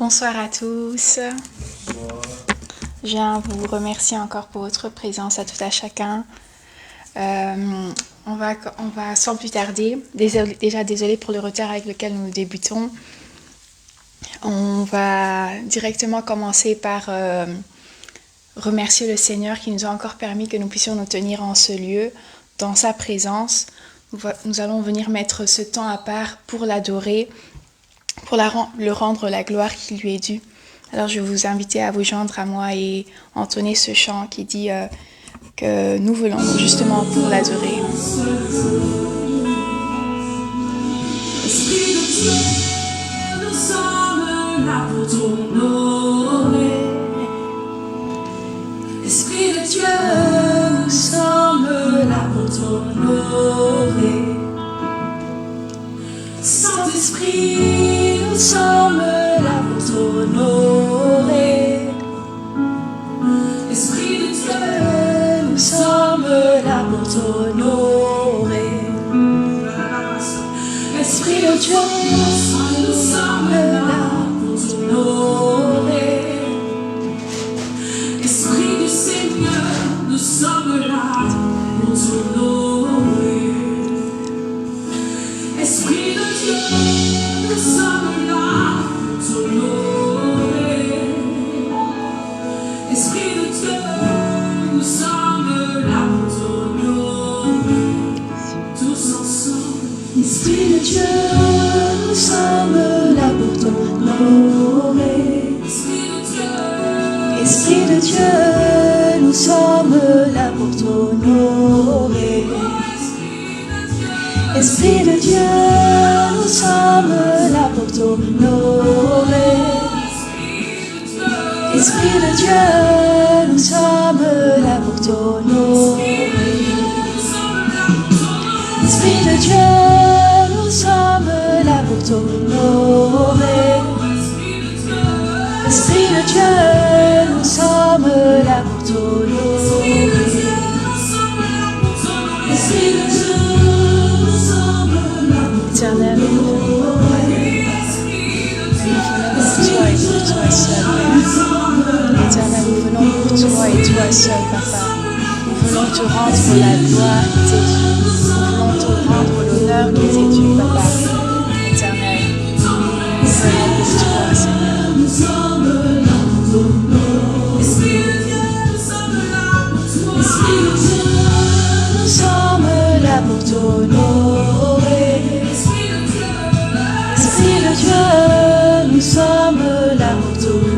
Bonsoir à tous. Je viens vous remercier encore pour votre présence à tout à chacun. On va sans plus tarder, désolé pour le retard avec lequel nous débutons. On va directement commencer par remercier le Seigneur qui nous a encore permis que nous puissions nous tenir en ce lieu, dans sa présence. Nous allons venir mettre ce temps à part pour l'adorer, pour le rendre la gloire qui lui est due. Alors je vais vous inviter à vous joindre à moi et entonner ce chant qui dit que nous venons justement pour l'adorer. Esprit de Dieu, nous sommes là pour t'honorer. Esprit de Dieu, nous sommes là pour t'honorer. Saint-Esprit, nous sommes là pour t'honorer. Esprit de Dieu, nous sommes là pour t'honorer. Esprit de Dieu, nous sommes là pour t'honorer. Esprit du Seigneur, nous sommes là pour t'honorer. Esprit de Dieu, nous sommes là pour t'honorer. Esprit de Dieu, nous sommes là pour t'honorer. Tous ensemble. Esprit de Dieu, nous sommes là pour t'honorer. Esprit de Dieu, nous sommes là pour t'honorer. Esprit de Dieu, nous sommes là pour t'honorer. Esprit de Dieu, nous sommes là pour t'honorer. Esprit de Dieu, nous sommes là pour t'honorer. Esprit de Dieu, nous sommes là pour t'honorer. Esprit de Dieu, nous sommes là pour Éternel, nous venons pour toi et pour toi seul, Père. Éternel, nous venons pour toi et toi seul, Papa. Nous venons te rendre la gloire qui t'est due. Nous voulons te rendre l'honneur qui t'est dû, Papa. Éternel, nous venons pour toi, Seigneur. nous sommes là pour t'honorer. Esprit de Dieu, nous sommes là pour toi. Esprit de Dieu, nous sommes là pour t'honorer. Esprit de Dieu, nous sommes là pour t'honorer.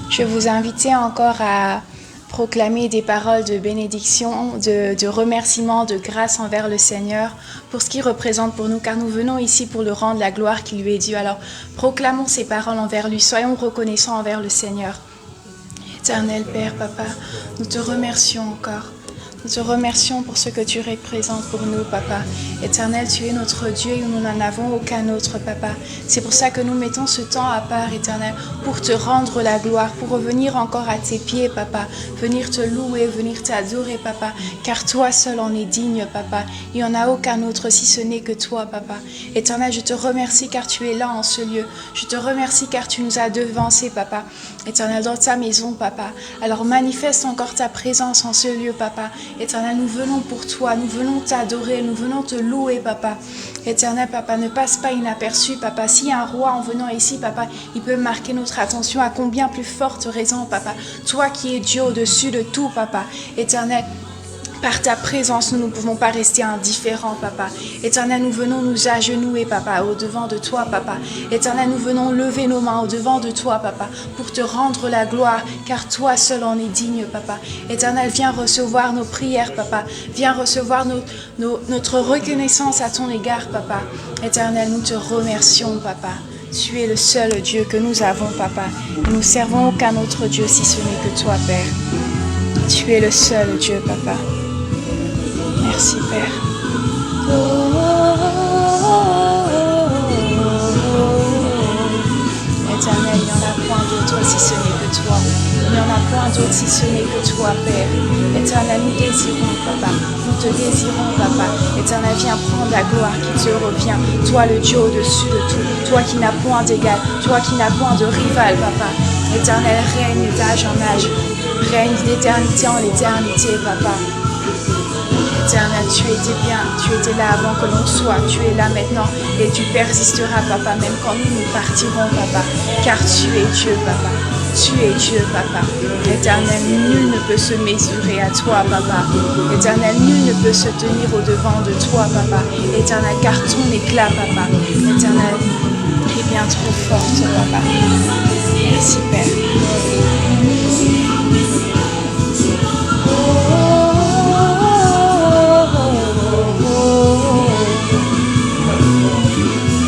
Je vais vous inviter encore à proclamer des paroles de bénédiction, de remerciement, de grâce envers le Seigneur pour ce qu'il représente pour nous, car nous venons ici pour le rendre la gloire qui lui est due. Alors proclamons ces paroles envers lui, soyons reconnaissants envers le Seigneur. Éternel Père, Papa, nous te remercions encore. Nous te remercions pour ce que tu représentes pour nous, Papa. Éternel, tu es notre Dieu et nous n'en avons aucun autre, Papa. C'est pour ça que nous mettons ce temps à part, Éternel, pour te rendre la gloire, pour revenir encore à tes pieds, Papa. Venir te louer, venir t'adorer, Papa. Car toi seul en es digne, Papa. Il n'y en a aucun autre si ce n'est que toi, Papa. Éternel, je te remercie car tu es là en ce lieu. Je te remercie car tu nous as devancés, Papa. Éternel, dans ta maison, Papa. Alors manifeste encore ta présence en ce lieu, Papa. Éternel, nous venons pour toi, nous venons t'adorer, nous venons te louer, Papa. Éternel, Papa, ne passe pas inaperçu, Papa. Si un roi en venant ici, Papa, il peut marquer notre attention, à combien plus forte raison, Papa. Toi qui es Dieu au-dessus de tout, Papa. Éternel, Par ta présence, nous ne pouvons pas rester indifférents, papa. Éternel, nous venons nous agenouiller, papa, au-devant de toi, papa. Éternel, nous venons lever nos mains au-devant de toi, papa, pour te rendre la gloire, car toi seul en es digne, papa. Éternel, viens recevoir nos prières, papa. Viens recevoir notre reconnaissance à ton égard, papa. Éternel, nous te remercions, papa. Tu es le seul Dieu que nous avons, papa. Et nous servons aucun autre Dieu si ce n'est que toi, Père. Tu es le seul Dieu, papa. Merci, Père. Éternel, il n'y en a point d'autre si ce n'est que toi. Il n'y en a point d'autre si ce n'est que toi, Père. Éternel, nous désirons, papa. Nous te désirons, papa. Éternel, viens prendre la gloire qui te revient. Toi, le Dieu au-dessus de tout. Toi qui n'as point d'égal. Toi qui n'as point de rival, papa. Éternel, règne d'âge en âge. Règne d'éternité en l'éternité, papa. Éternel, tu étais bien, tu étais là avant que l'on soit, tu es là maintenant et tu persisteras, papa, même quand nous partirons, papa, car tu es Dieu, papa. Tu es Dieu, papa. Éternel, nul ne peut se mesurer à toi, papa. Éternel, nul ne peut se tenir au-devant de toi, papa. Éternel, car ton éclat, papa. Éternel, est bien trop forte, papa. Merci, Père.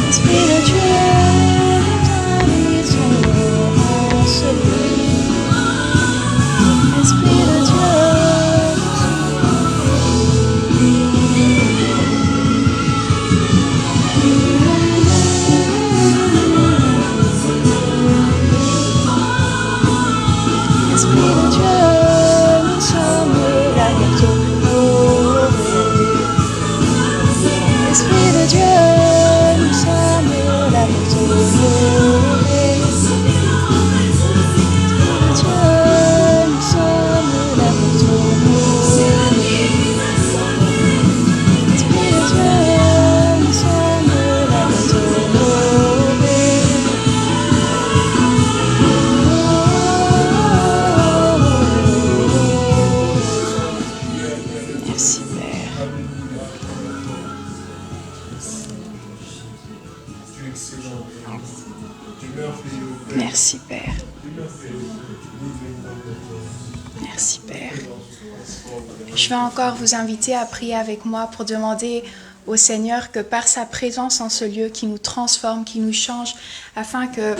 Esprit de Dieu, Esprit de Dieu, nous sommes là pour t'honorer. Esprit de Dieu, nous sommes là pour t'honorer. Esprit de Dieu, nous sommes là pour t'honorer. Esprit de Dieu, nous sommes là pour t'honorer. Merci, Père. Merci, Père. Merci, Père. Je vais encore vous inviter à prier avec moi pour demander au Seigneur que par sa présence en ce lieu, qui nous transforme, qui nous change, afin que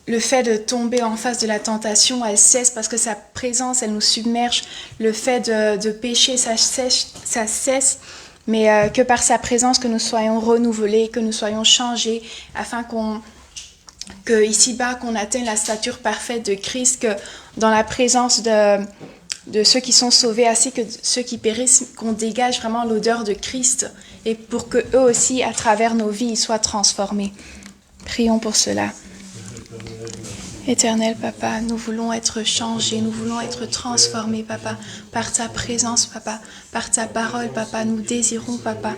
le fait de tomber en face de la tentation, elle cesse parce que sa présence, elle nous submerge. Le fait de pécher, ça cesse. Mais que par sa présence, que nous soyons renouvelés, que nous soyons changés, afin que ici-bas, qu'on atteigne la stature parfaite de Christ, que dans la présence de ceux qui sont sauvés, ainsi que ceux qui périssent, qu'on dégage vraiment l'odeur de Christ, et pour que eux aussi, à travers nos vies, ils soient transformés. Prions pour cela. Éternel Papa, nous voulons être changés, nous voulons être transformés, Papa, par ta présence, Papa, par ta parole, Papa. Nous désirons, Papa.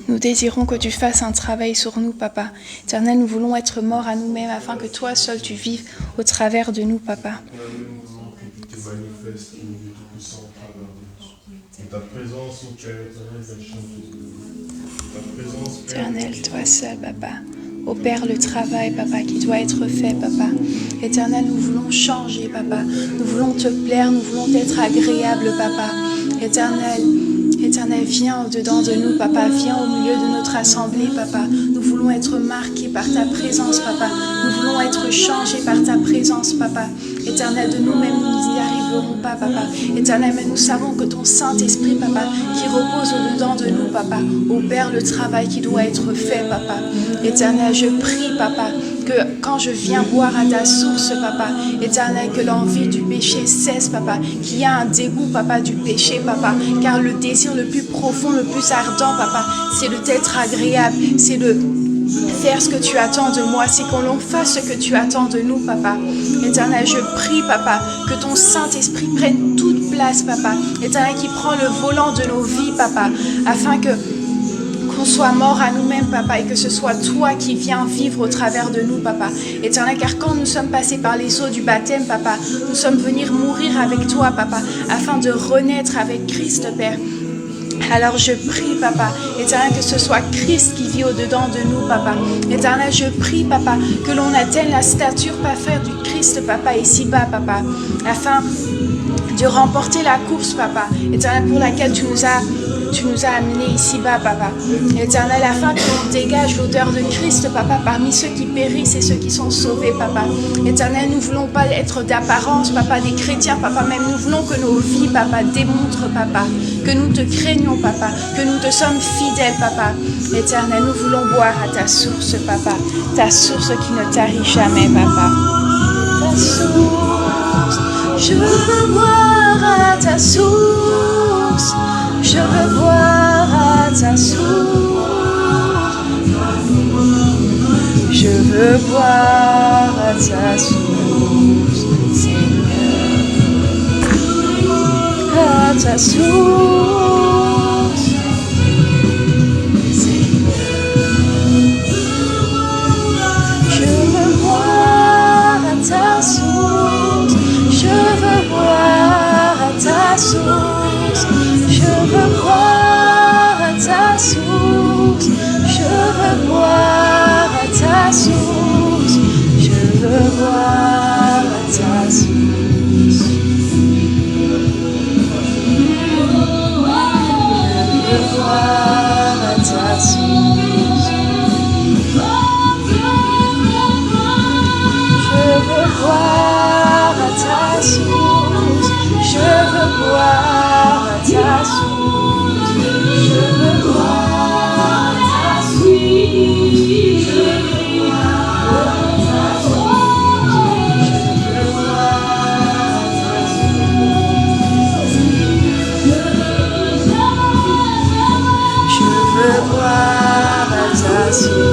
Nous désirons que tu fasses un travail sur nous, Papa. Éternel, nous voulons être morts à nous-mêmes afin que toi seul tu vives au travers de nous, Papa. Éternel, toi seul, Papa. Opère le travail, Papa, qui doit être fait, Papa. Éternel, nous voulons changer, Papa. Nous voulons te plaire, nous voulons être agréables, Papa. Éternel, viens au-dedans de nous, Papa. Viens au milieu de notre assemblée, Papa. Nous voulons être marqués par ta présence, Papa. Nous voulons être changés par ta présence, Papa. Éternel, de nous-mêmes, nous n'y arriverons pas, Papa. Éternel, mais nous savons que ton Saint-Esprit, Papa, qui repose au-dedans de nous, Papa, opère le travail qui doit être fait, Papa. Éternel, je prie, Papa, que quand je viens boire à ta source, Papa, Éternel, que l'envie du péché cesse, Papa, qu'il y a un dégoût, Papa, du péché, Papa, car le désir le plus profond, le plus ardent, Papa, c'est de t'être agréable, c'est de faire ce que tu attends de moi, c'est qu'on l'on fasse ce que tu attends de nous, Papa. Éternel, je prie, Papa, que ton Saint-Esprit prenne toute place, Papa. Éternel, qui prend le volant de nos vies, Papa, afin que qu'on soit mort à nous-mêmes, papa, et que ce soit toi qui viens vivre au travers de nous, papa. Éternel, car quand nous sommes passés par les eaux du baptême, papa, nous sommes venus mourir avec toi, papa, afin de renaître avec Christ, Père. Alors je prie, papa, Éternel, que ce soit Christ qui vit au-dedans de nous, papa. Éternel, je prie, papa, que l'on atteigne la stature parfaite du Christ, papa, ici-bas, papa, afin de remporter la course, papa. Éternel, pour laquelle tu nous as amenés ici-bas, papa. Éternel, afin que l'on dégage l'odeur de Christ, papa, parmi ceux qui périssent et ceux qui sont sauvés, papa. Éternel, nous ne voulons pas être d'apparence, papa, des chrétiens, papa, même nous voulons que nos vies, papa, démontrent, papa, que nous te craignons, papa, que nous te sommes fidèles, papa. Éternel, nous voulons boire à ta source, papa, ta source qui ne tarit jamais, papa. Ta source, je veux boire à ta source. Je veux boire à ta source. Je veux boire à ta source, Seigneur. À ta source, Seigneur. Je veux boire à ta source. Je veux boire à ta source. Je veux boire à ta source. Je veux boire à ta source. Je veux boire à ta source. Je veux boire à ta source. Je veux boire à ta source. Je veux boire à ta source. Je veux boire à ta source. Je veux boire à ta source. Je veux boire à ta source.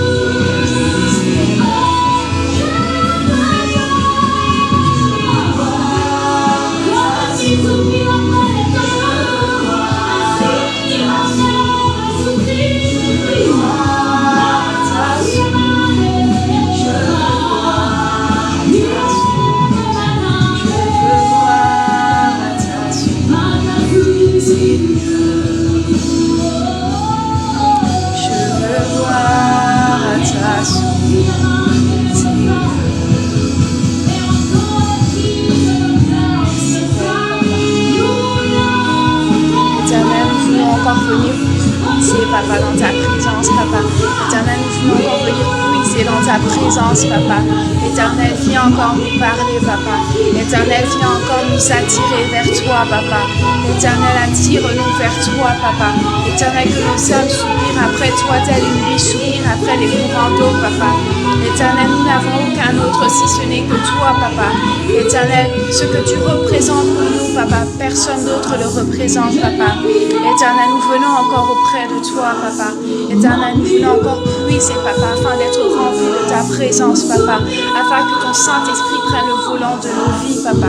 Papa, dans ta présence, papa. Éternel, nous voulons encore venir puiser dans ta présence, papa. Éternel, viens encore nous parler, papa. Éternel, viens encore nous attirer vers toi, papa. Éternel, attire-nous vers toi, papa. Éternel, que nos âmes soupirent après toi, tel une biche soupire après les courants d'eau, papa. Éternel, nous n'avons aucun autre si ce n'est que toi, papa. Éternel, ce que tu représentes pour nous, papa, personne d'autre le représente, papa. Éternel, nous venons encore auprès de toi, papa. Éternel, nous venons encore puiser, papa, afin d'être remplis de ta présence, papa, afin que ton Saint-Esprit prenne le volant de nos vies, papa.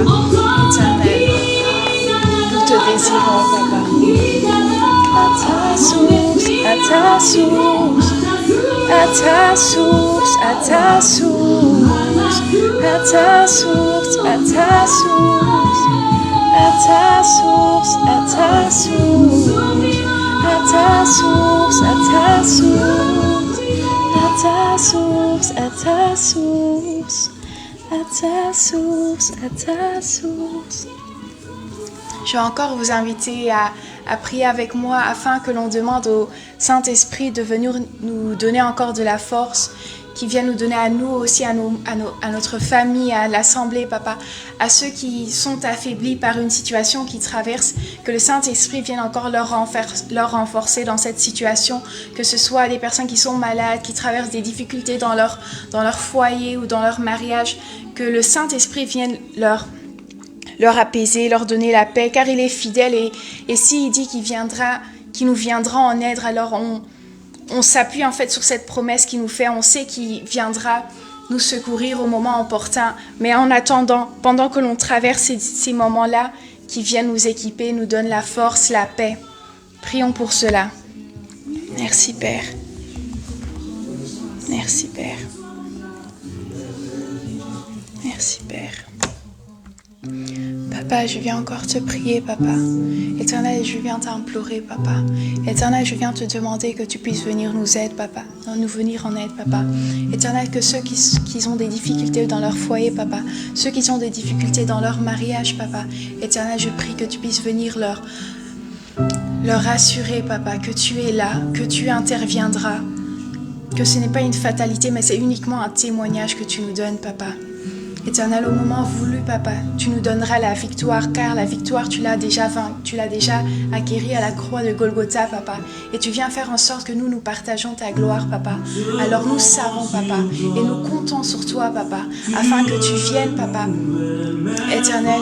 Éternel, nous te désirons, papa. À ta source, à ta source, à ta source, à ta source, à ta source, à ta source, à ta source, à ta source, à ta source, à ta source, à ta source, à ta source, à ta source, à ta source. Je vais encore vous inviter à prier avec moi afin que l'on demande au Saint-Esprit de venir nous donner encore de la force, qui vienne nous donner à nous aussi, à notre famille, à l'Assemblée, papa, à ceux qui sont affaiblis par une situation qu'ils traversent, que le Saint-Esprit vienne encore leur renforcer dans cette situation, que ce soit des personnes qui sont malades, qui traversent des difficultés dans leur foyer ou dans leur mariage, que le Saint-Esprit vienne leur apaiser, leur donner la paix, car il est fidèle et s'il dit qu'il nous viendra en aide, alors on s'appuie en fait sur cette promesse qu'il nous fait, on sait qu'il viendra nous secourir au moment opportun, mais en attendant, pendant que l'on traverse ces moments-là, qu'il vienne nous équiper, nous donne la force, la paix. Prions pour cela. Merci Père. Merci Père. Merci Père. Papa, je viens encore te prier, Papa. Éternel, je viens t'implorer, Papa. Éternel, je viens te demander que tu puisses venir nous aider, Papa. Nous venir en aide, Papa. Éternel, que ceux qui ont des difficultés dans leur foyer, Papa. Ceux qui ont des difficultés dans leur mariage, Papa. Éternel, je prie que tu puisses venir leur rassurer, Papa, que tu es là, que tu interviendras. Que ce n'est pas une fatalité, mais c'est uniquement un témoignage que tu nous donnes, Papa. Éternel, au moment voulu, Papa, tu nous donneras la victoire, car la victoire, tu l'as déjà acquérie à la croix de Golgotha, Papa. Et tu viens faire en sorte que nous partageons ta gloire, Papa. Alors nous savons, Papa, et nous comptons sur toi, Papa, afin que tu viennes, Papa. Éternel,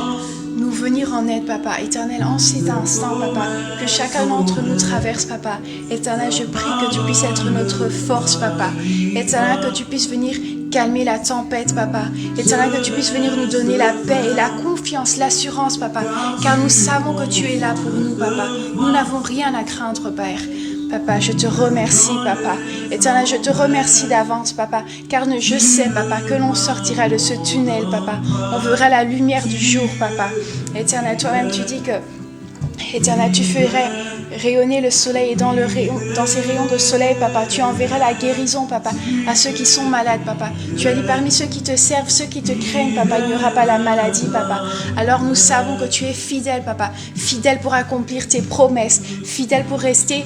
nous venir en aide, Papa. Éternel, en cet instant, Papa, que chacun d'entre nous traverse, Papa. Éternel, je prie que tu puisses être notre force, Papa. Éternel, que tu puisses venir calmer la tempête, Papa. Éternel, que tu puisses venir nous donner la paix et la confiance, l'assurance, Papa. Car nous savons que tu es là pour nous, Papa. Nous n'avons rien à craindre, Père. Papa, je te remercie, Papa. Éternel, je te remercie d'avance, Papa. Car je sais, Papa, que l'on sortira de ce tunnel, Papa. On verra la lumière du jour, Papa. Éternel, toi-même, tu dis que Éternel, tu ferais rayonner le soleil et dans ces rayons de soleil, Papa, tu enverras la guérison, Papa, à ceux qui sont malades, Papa. Tu as dit parmi ceux qui te servent, ceux qui te craignent, Papa, il n'y aura pas la maladie, Papa. Alors nous savons que tu es fidèle, Papa, fidèle pour accomplir tes promesses, fidèle pour rester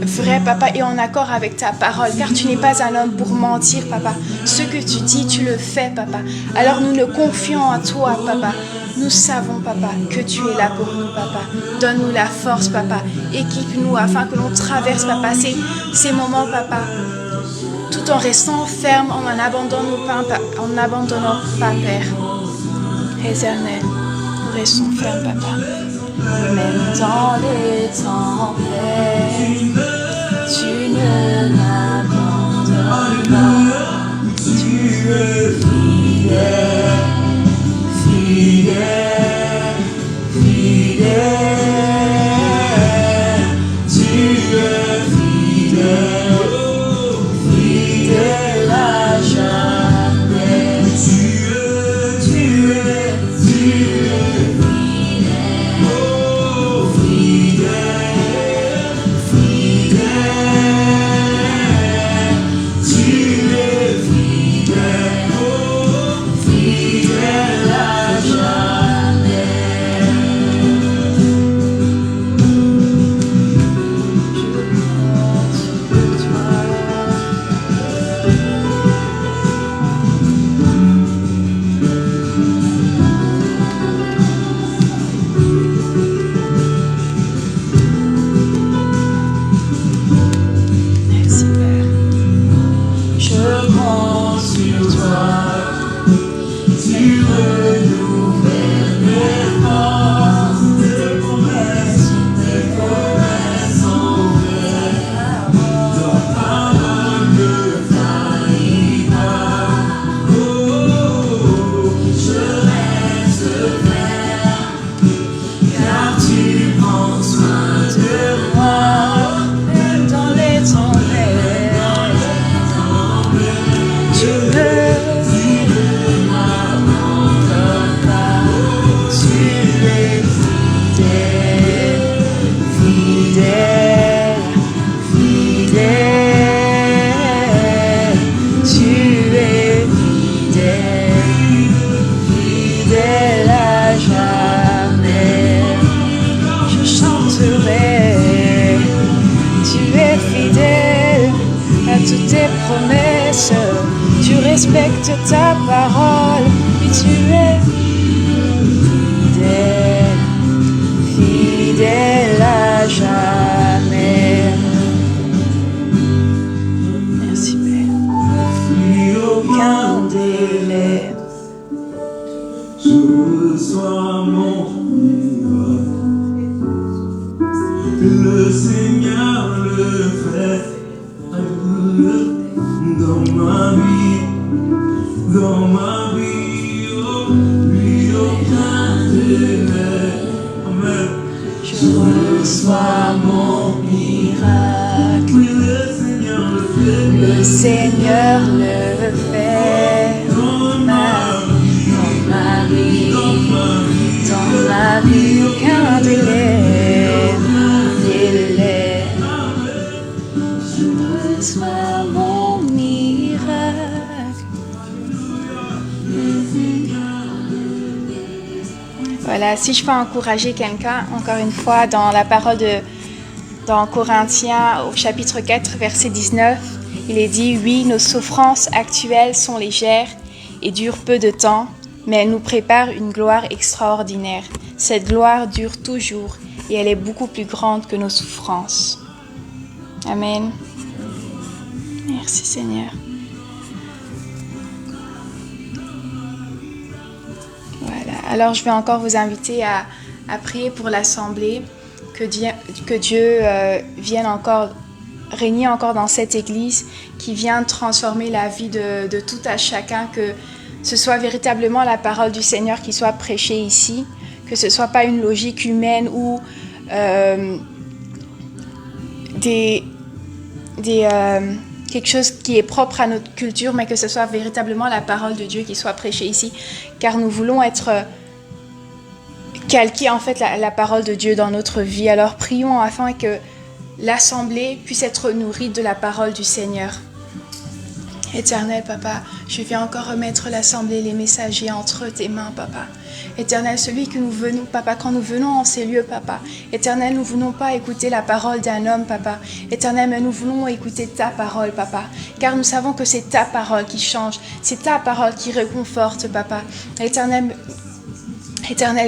vrai, Papa, et en accord avec ta parole, car tu n'es pas un homme pour mentir, Papa. Ce que tu dis, tu le fais, Papa. Alors nous nous confions en toi, Papa. Nous savons, Papa, que tu es là pour nous, Papa. Donne-nous la force, Papa. Équipe-nous afin que l'on traverse, Papa, ces moments, Papa, tout en restant ferme, en n'abandonnant pas, Père. Éternel, nous restons fermes, Papa. Même dans les tempêtes, tu ne m'abandonnes pas. Tu es fidèle, fidèle, fidèle. Tu es fidèle, fidèle à jamais. Tu es respecte ta parole, et tu es fidèle, fidèle à jamais. Merci Père. Aucun délai. Je reçois mon miracle. Le Seigneur le fait dans ma vie. Dans ma vie, oh, lui aucun délai. Amen. Je reçois mon miracle. Le Seigneur le fait. Dans ma vie, aucun délai. Je reçois mon miracle. Voilà, si je peux encourager quelqu'un, encore une fois, dans la parole dans Corinthiens au chapitre 4, verset 19, il est dit « Oui, nos souffrances actuelles sont légères et durent peu de temps, mais elles nous préparent une gloire extraordinaire. Cette gloire dure toujours et elle est beaucoup plus grande que nos souffrances. » Amen. Merci Seigneur. Voilà. Alors je vais encore vous inviter à prier pour l'Assemblée, que Dieu vienne encore régner encore dans cette Église, qui vient transformer la vie de tout à chacun, que ce soit véritablement la parole du Seigneur qui soit prêchée ici, que ce ne soit pas une logique humaine ou quelque chose qui est propre à notre culture, mais que ce soit véritablement la parole de Dieu qui soit prêchée ici, car nous voulons être calquer en fait la parole de Dieu dans notre vie. Alors prions afin que l'Assemblée puisse être nourrie de la parole du Seigneur. Éternel Papa, je viens encore remettre l'Assemblée, les messagers entre tes mains, Papa. Éternel, celui que nous venons, Papa, quand nous venons en ces lieux, Papa. Éternel, nous ne voulons pas écouter la parole d'un homme, Papa. Éternel, mais nous voulons écouter ta parole, Papa. Car nous savons que c'est ta parole qui change, c'est ta parole qui réconforte, Papa. Éternel,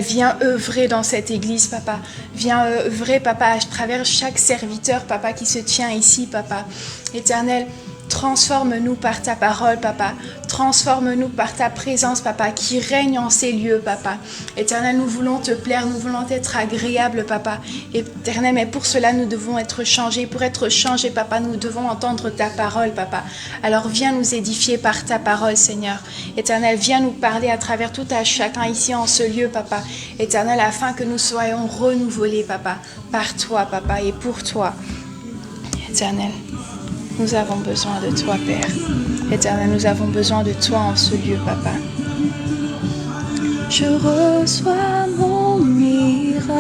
viens œuvrer dans cette église, Papa. Viens œuvrer, Papa, à travers chaque serviteur, Papa, qui se tient ici, Papa. Éternel, transforme-nous par ta parole, Papa. Transforme-nous par ta présence, Papa, qui règne en ces lieux, Papa. Éternel, nous voulons te plaire, nous voulons être agréables, Papa. Éternel, mais pour cela, nous devons être changés. Pour être changés, Papa, nous devons entendre ta parole, Papa. Alors, viens nous édifier par ta parole, Seigneur. Éternel, viens nous parler à travers tout à chacun ici en ce lieu, Papa. Éternel, afin que nous soyons renouvelés, Papa, par toi, Papa, et pour toi. Éternel, nous avons besoin de toi, Père. Éternel, nous avons besoin de toi en ce lieu, Papa. Je reçois mon miracle.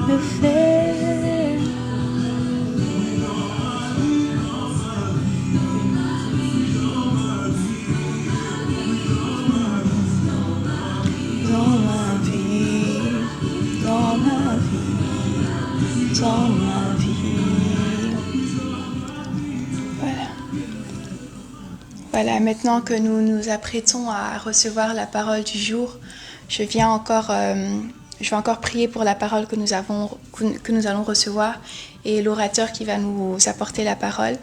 Le fait. Dans ma vie, dans ma vie, dans ma vie. Voilà. Voilà, maintenant que nous nous apprêtons à recevoir la parole du jour, je vais encore prier pour la parole que nous allons recevoir et l'orateur qui va nous apporter la parole.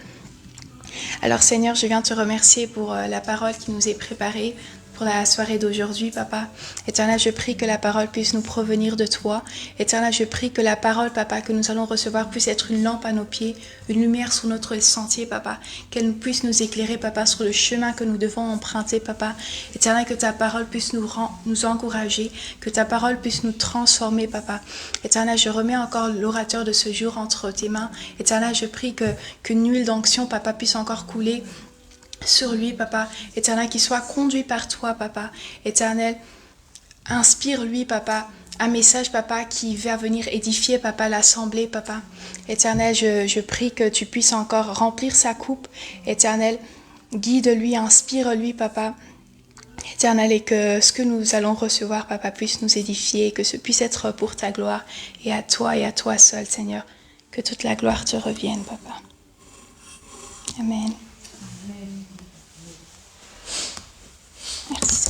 Alors Seigneur, je viens te remercier pour la parole qui nous est préparée pour la soirée d'aujourd'hui, Papa. Éternel, je prie que la parole puisse nous provenir de toi. Éternel, je prie que la parole, Papa, que nous allons recevoir puisse être une lampe à nos pieds, une lumière sur notre sentier, Papa. Qu'elle puisse nous éclairer, Papa, sur le chemin que nous devons emprunter, Papa. Éternel, que ta parole puisse nous encourager, que ta parole puisse nous transformer, Papa. Éternel, je remets encore l'orateur de ce jour entre tes mains. Éternel, je prie qu'une huile d'onction, Papa, puisse encore couler sur lui, Papa. Éternel, qu'il soit conduit par toi, Papa. Éternel, inspire-lui, Papa, un message, Papa, qui va venir édifier, Papa, l'assemblée, Papa. Éternel, je prie que tu puisses encore remplir sa coupe. Éternel, guide-lui, inspire-lui, Papa. Éternel, et que ce que nous allons recevoir, Papa, puisse nous édifier, et que ce puisse être pour ta gloire, et à toi seul, Seigneur. Que toute la gloire te revienne, Papa. Amen. Merci.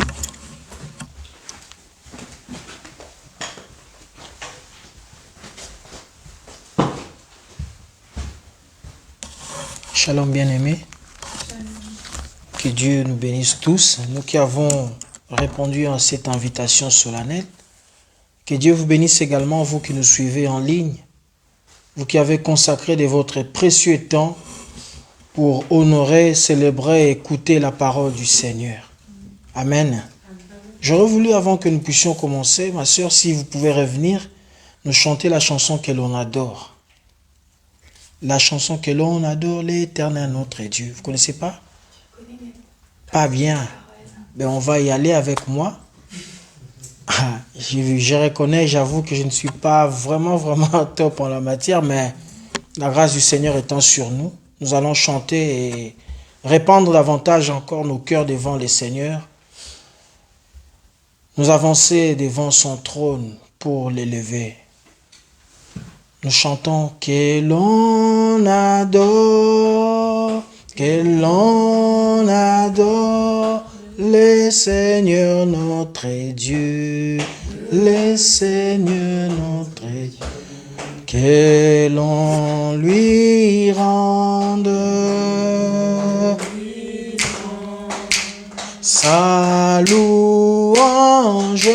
Shalom bien-aimés. Que Dieu nous bénisse tous. Nous qui avons répondu à cette invitation solennelle. Que Dieu vous bénisse également, vous qui nous suivez en ligne, vous qui avez consacré de votre précieux temps pour honorer, célébrer et écouter la parole du Seigneur. Amen. J'aurais voulu, avant que nous puissions commencer, ma sœur, si vous pouvez revenir, nous chanter la chanson que l'on adore. La chanson que l'on adore, l'Éternel notre Dieu. Vous ne connaissez pas? Pas bien. Ben, on va y aller avec moi. Je reconnais, j'avoue que je ne suis pas vraiment top en la matière, mais la grâce du Seigneur étant sur nous, nous allons chanter et répandre davantage encore nos cœurs devant le Seigneur. Nous avancer devant son trône pour l'élever. Nous chantons que l'on adore le Seigneur notre Dieu, le Seigneur notre Dieu, que l'on lui rende sa louange.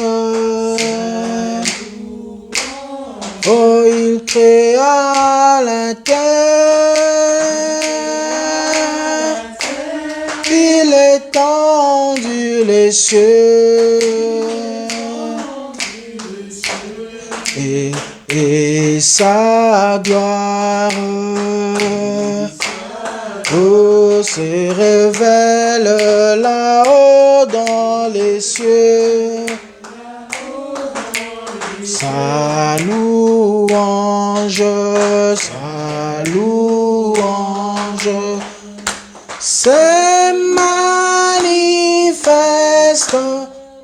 Oh, il créa la terre, il étendit les cieux, et sa gloire se révèle là-haut dans les cieux. Sa louange se manifeste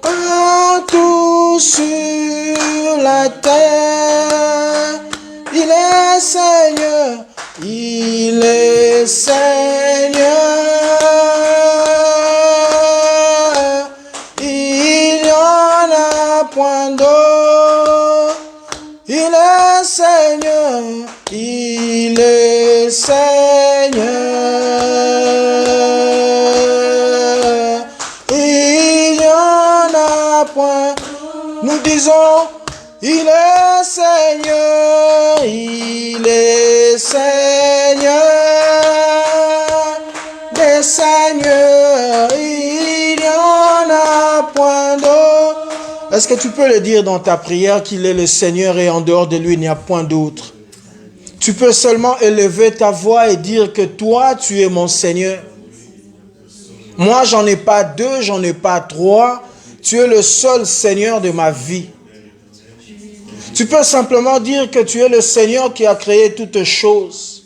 partout sur la terre. Il est Seigneur, il est Seigneur. Il n'y en a point d'autre. Il est Seigneur, il est Seigneur. Il n'y en a point. Nous disons, il est Seigneur, il est Seigneur. Des seigneurs, il n'y en a point d'autre. Est-ce que tu peux le dire dans ta prière qu'il est le Seigneur et en dehors de lui, il n'y a point d'autre? Tu peux seulement élever ta voix et dire que toi, tu es mon Seigneur. Moi, j'en ai pas deux, j'en ai pas trois. Tu es le seul Seigneur de ma vie. Tu peux simplement dire que tu es le Seigneur qui a créé toutes choses.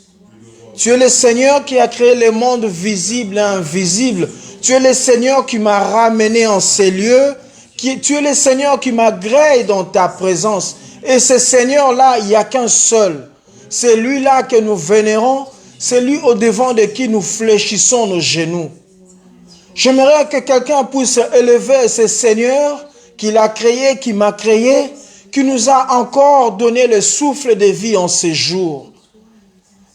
Tu es le Seigneur qui a créé les mondes visibles et invisibles. Tu es le Seigneur qui m'a ramené en ces lieux. Tu es le Seigneur qui m'agrée dans ta présence. Et ce Seigneur-là, il n'y a qu'un seul. C'est lui-là que nous vénérons. C'est lui au devant de qui nous fléchissons nos genoux. J'aimerais que quelqu'un puisse élever ce Seigneur qu'il a créé, qui m'a créé, qui nous a encore donné le souffle de vie en ces jours.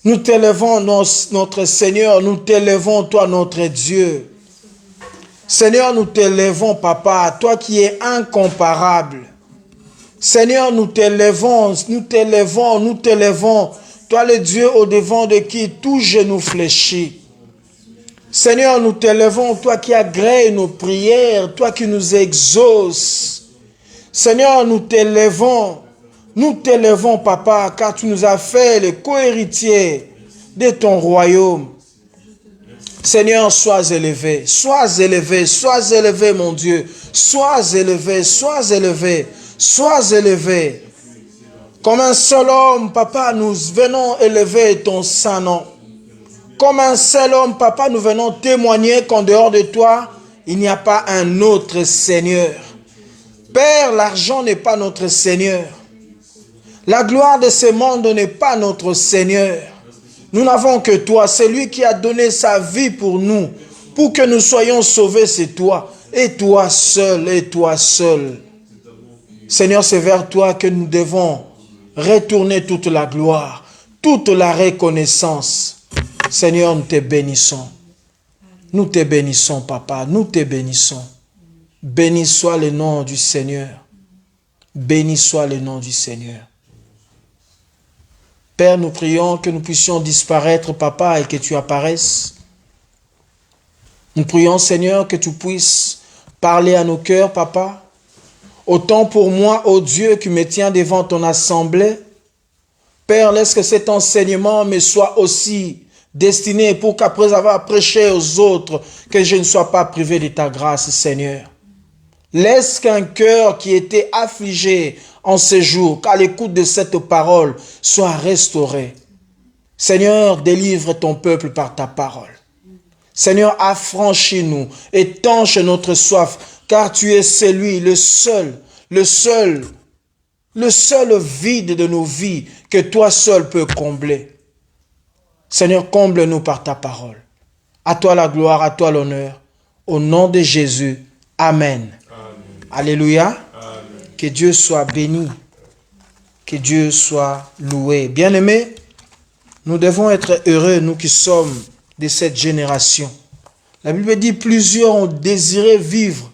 Nous t'élevons, notre Seigneur, nous t'élevons, toi, notre Dieu. Seigneur, nous t'élevons, Papa, toi qui es incomparable. Seigneur, nous t'élevons, nous t'élevons, nous t'élevons. Toi, le Dieu au devant de qui tout genou fléchit. Seigneur, nous t'élevons, toi qui agrées nos prières, toi qui nous exauces. Seigneur, nous t'élevons, Papa, car tu nous as fait les co-héritiers de ton royaume. Seigneur, sois élevé, mon Dieu. Sois élevé. Comme un seul homme, Papa, nous venons élever ton saint nom. Comme un seul homme, Papa, nous venons témoigner qu'en dehors de toi, il n'y a pas un autre Seigneur. Père, l'argent n'est pas notre Seigneur. La gloire de ce monde n'est pas notre Seigneur. Nous n'avons que toi. C'est lui qui a donné sa vie pour nous. Pour que nous soyons sauvés, c'est toi. Et toi seul, Seigneur, c'est vers toi que nous devons retourner toute la gloire, toute la reconnaissance. Seigneur, nous te bénissons. Nous te bénissons, Papa. Nous te bénissons. Béni soit le nom du Seigneur. Béni soit le nom du Seigneur. Père, nous prions que nous puissions disparaître, Papa, et que tu apparaisses. Nous prions, Seigneur, que tu puisses parler à nos cœurs, Papa. Autant pour moi, ô Dieu, qui me tiens devant ton assemblée. Père, laisse que cet enseignement me soit aussi destiné pour qu'après avoir prêché aux autres, que je ne sois pas privé de ta grâce, Seigneur. Laisse qu'un cœur qui était affligé en ces jours, qu'à l'écoute de cette parole, soit restauré. Seigneur, délivre ton peuple par ta parole. Seigneur, affranchis-nous, étanche notre soif, car tu es celui, le seul vide de nos vies que toi seul peux combler. Seigneur, comble-nous par ta parole. À toi la gloire, à toi l'honneur. Au nom de Jésus. Amen. Alléluia. Amen. Que Dieu soit béni. Que Dieu soit loué. Bien-aimés, nous devons être heureux, nous qui sommes de cette génération. La Bible dit, plusieurs ont désiré vivre,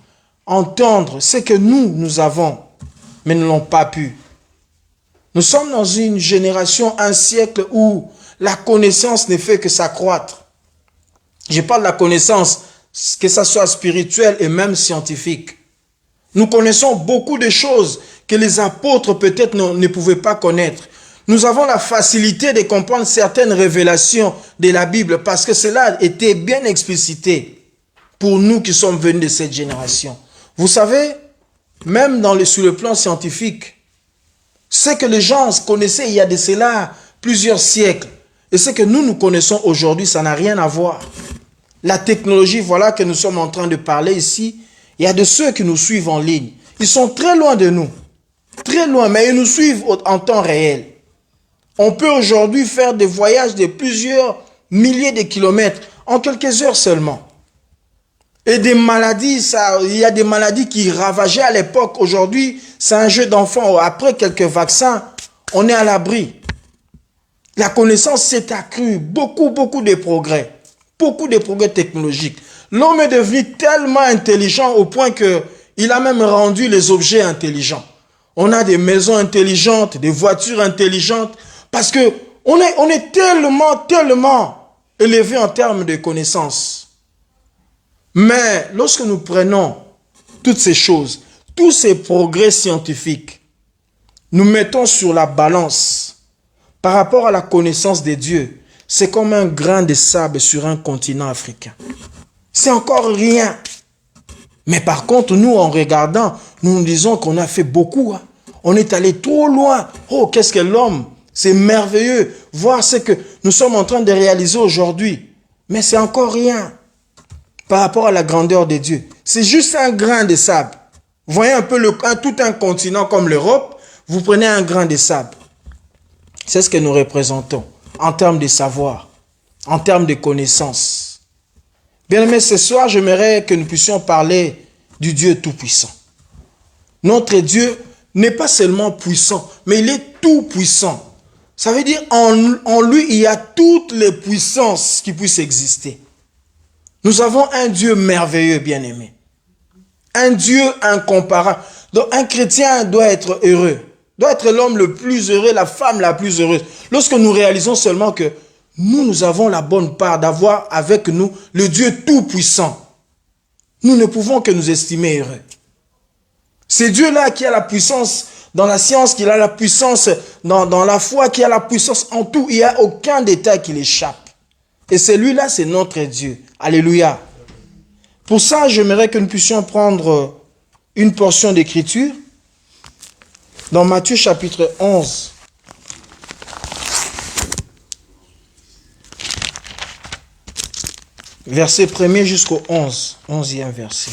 entendre ce que nous avons, mais ne l'ont pas pu. Nous sommes dans une génération, un siècle où la connaissance ne fait que s'accroître. Je parle de la connaissance, que ça soit spirituelle et même scientifique. Nous connaissons beaucoup de choses que les apôtres peut-être ne pouvaient pas connaître. Nous avons la facilité de comprendre certaines révélations de la Bible parce que cela était bien explicité pour nous qui sommes venus de cette génération. Vous savez, même sur le plan scientifique, ce que les gens connaissaient il y a de cela plusieurs siècles et ce que nous connaissons aujourd'hui, ça n'a rien à voir. La technologie, voilà que nous sommes en train de parler ici, il y a de ceux qui nous suivent en ligne. Ils sont très loin de nous, très loin, mais ils nous suivent en temps réel. On peut aujourd'hui faire des voyages de plusieurs milliers de kilomètres en quelques heures seulement. Et des maladies, il y a des maladies qui ravageaient à l'époque. Aujourd'hui, c'est un jeu d'enfant. Après quelques vaccins, on est à l'abri. La connaissance s'est accrue. Beaucoup de progrès. Beaucoup de progrès technologiques. L'homme est devenu tellement intelligent au point qu'il a même rendu les objets intelligents. On a des maisons intelligentes, des voitures intelligentes, parce que on est tellement élevé en termes de connaissances. Mais lorsque nous prenons toutes ces choses, tous ces progrès scientifiques, nous mettons sur la balance par rapport à la connaissance de Dieu, c'est comme un grain de sable sur un continent africain. C'est encore rien. Mais par contre, nous, en regardant, nous disons qu'on a fait beaucoup. Hein. On est allé trop loin. Oh, qu'est-ce que l'homme? C'est merveilleux. Voir ce que nous sommes en train de réaliser aujourd'hui. Mais c'est encore rien par rapport à la grandeur de Dieu. C'est juste un grain de sable. Vous voyez un peu tout un continent comme l'Europe. Vous prenez un grain de sable. C'est ce que nous représentons en termes de savoir, en termes de connaissances. Bien aimé, ce soir, j'aimerais que nous puissions parler du Dieu tout-puissant. Notre Dieu n'est pas seulement puissant, mais il est tout-puissant. Ça veut dire en lui, il y a toutes les puissances qui puissent exister. Nous avons un Dieu merveilleux, bien-aimé. Un Dieu incomparable. Donc, un chrétien doit être heureux. Doit être l'homme le plus heureux, la femme la plus heureuse. Lorsque nous réalisons seulement que nous avons la bonne part d'avoir avec nous le Dieu tout-puissant. Nous ne pouvons que nous estimer heureux. C'est Dieu-là qui a la puissance dans la science, qui a la puissance dans la foi, qui a la puissance en tout. Il n'y a aucun détail qui l'échappe. Et celui-là, c'est notre Dieu. Alléluia. Pour ça, j'aimerais que nous puissions prendre une portion d'écriture dans Matthieu chapitre 11. Verset 1er jusqu'au 11e verset.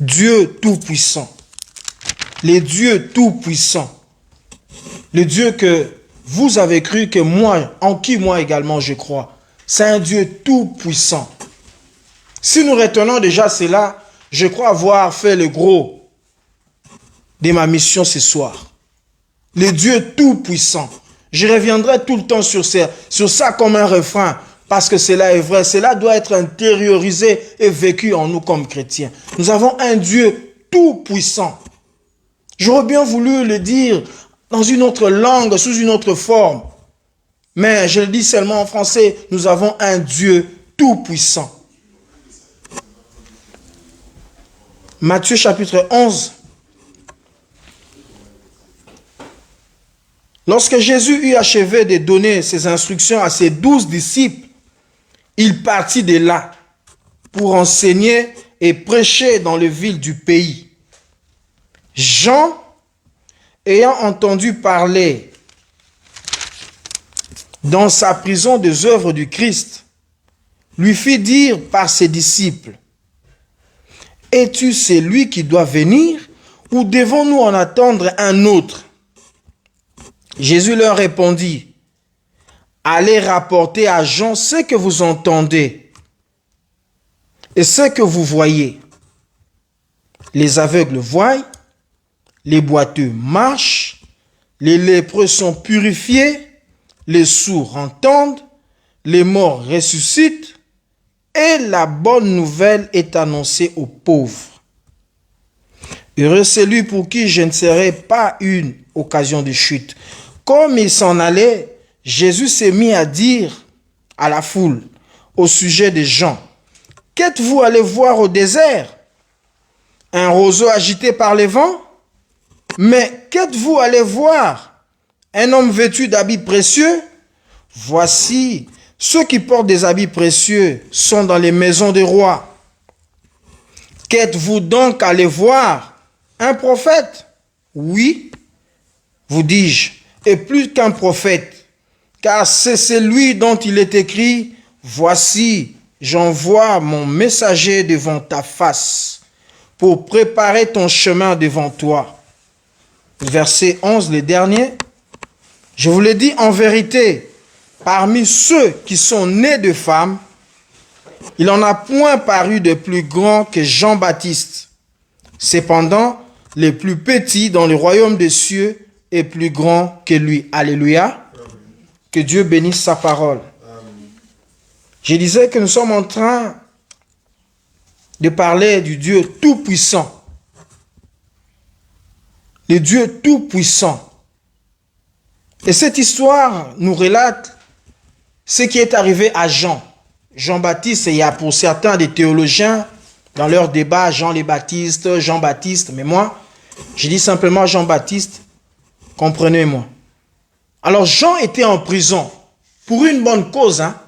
Dieu tout-puissant. Les dieux tout-puissants. Le Dieu que vous avez cru, que moi, en qui moi également je crois. C'est un Dieu tout-puissant. Si nous retenons déjà cela, je crois avoir fait le gros de ma mission ce soir. Le Dieu tout-puissant. Je reviendrai tout le temps sur ça comme un refrain. parce que cela est vrai. Cela doit être intériorisé et vécu en nous comme chrétiens. Nous avons un Dieu tout-puissant. J'aurais bien voulu le dire dans une autre langue, sous une autre forme. Mais je le dis seulement en français, nous avons un Dieu tout-puissant. Matthieu chapitre 11. Lorsque Jésus eut achevé de donner ses instructions à ses 12 disciples, il partit de là pour enseigner et prêcher dans les villes du pays. Jean, ayant entendu parler dans sa prison des œuvres du Christ, lui fit dire par ses disciples, « Es-tu celui qui doit venir ou devons-nous en attendre un autre ?» Jésus leur répondit, « Allez rapporter à Jean ce que vous entendez et ce que vous voyez. Les aveugles voient, les boiteux marchent, les lépreux sont purifiés, les sourds entendent, les morts ressuscitent, et la bonne nouvelle est annoncée aux pauvres. Heureux celui pour qui je ne serai pas une occasion de chute. » Comme il s'en allait, Jésus s'est mis à dire à la foule au sujet des gens, « Qu'êtes-vous allé voir au désert? Un roseau agité par les vents? Mais qu'êtes-vous allé voir? Un homme vêtu d'habits précieux? Voici, ceux qui portent des habits précieux sont dans les maisons des rois. Qu'êtes-vous donc allé voir? Un prophète? Oui, vous dis-je, et plus qu'un prophète, car c'est celui dont il est écrit, « Voici, j'envoie mon messager devant ta face, pour préparer ton chemin devant toi. » Verset 11, le dernier. « Je vous l'ai dit en vérité, parmi ceux qui sont nés de femmes, il n'en a point paru de plus grand que Jean-Baptiste. Cependant, les plus petits dans le royaume des cieux est plus grand que lui. » Alléluia. Que Dieu bénisse sa parole. Je disais que nous sommes en train de parler du Dieu tout-puissant. Le Dieu tout-puissant. Et cette histoire nous relate ce qui est arrivé à Jean. Jean-Baptiste, il y a pour certains des théologiens, dans leur débat, Jean le Baptiste, Jean-Baptiste, mais moi, je dis simplement Jean-Baptiste, comprenez-moi. Alors Jean était en prison pour une bonne cause. Hein?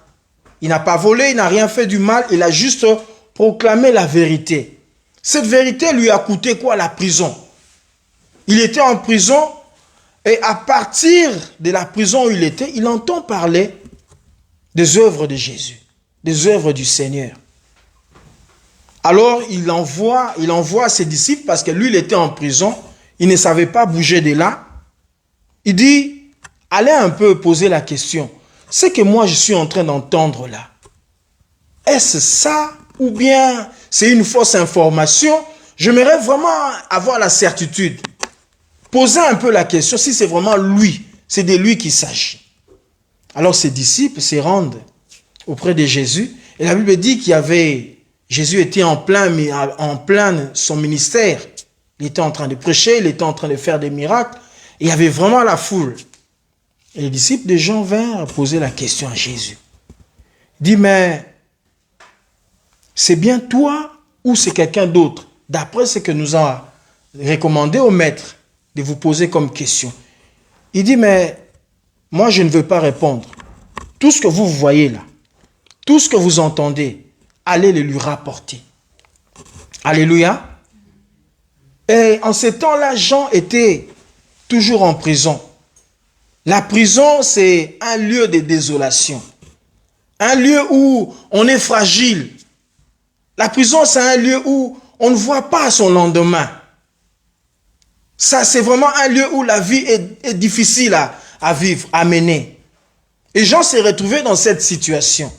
Il n'a pas volé, il n'a rien fait du mal, il a juste proclamé la vérité. Cette vérité lui a coûté quoi? La prison. Il était en prison et à partir de la prison où il était, il entend parler des œuvres de Jésus, des œuvres du Seigneur. Alors il envoie ses disciples parce que lui il était en prison, il ne savait pas bouger de là. Il dit, allez un peu poser la question. Ce que moi je suis en train d'entendre là, est-ce ça ou bien c'est une fausse information? J'aimerais vraiment avoir la certitude. Posez un peu la question si c'est vraiment lui, c'est de lui qu'il s'agit. Alors ses disciples se rendent auprès de Jésus et la Bible dit Jésus était en plein son ministère. Il était en train de prêcher, il était en train de faire des miracles. Et il y avait vraiment la foule. Et les disciples de Jean vinrent poser la question à Jésus. Il dit, mais c'est bien toi ou c'est quelqu'un d'autre? D'après ce que nous a recommandé au maître de vous poser comme question. Il dit, mais moi je ne veux pas répondre. Tout ce que vous voyez là, tout ce que vous entendez, allez le lui rapporter. Alléluia. Et en ce temps-là, Jean était toujours en prison. La prison, c'est un lieu de désolation. Un lieu où on est fragile. La prison, c'est un lieu où on ne voit pas son lendemain. Ça, c'est vraiment un lieu où la vie est difficile à vivre, à mener. Et Jean s'est retrouvé dans cette situation.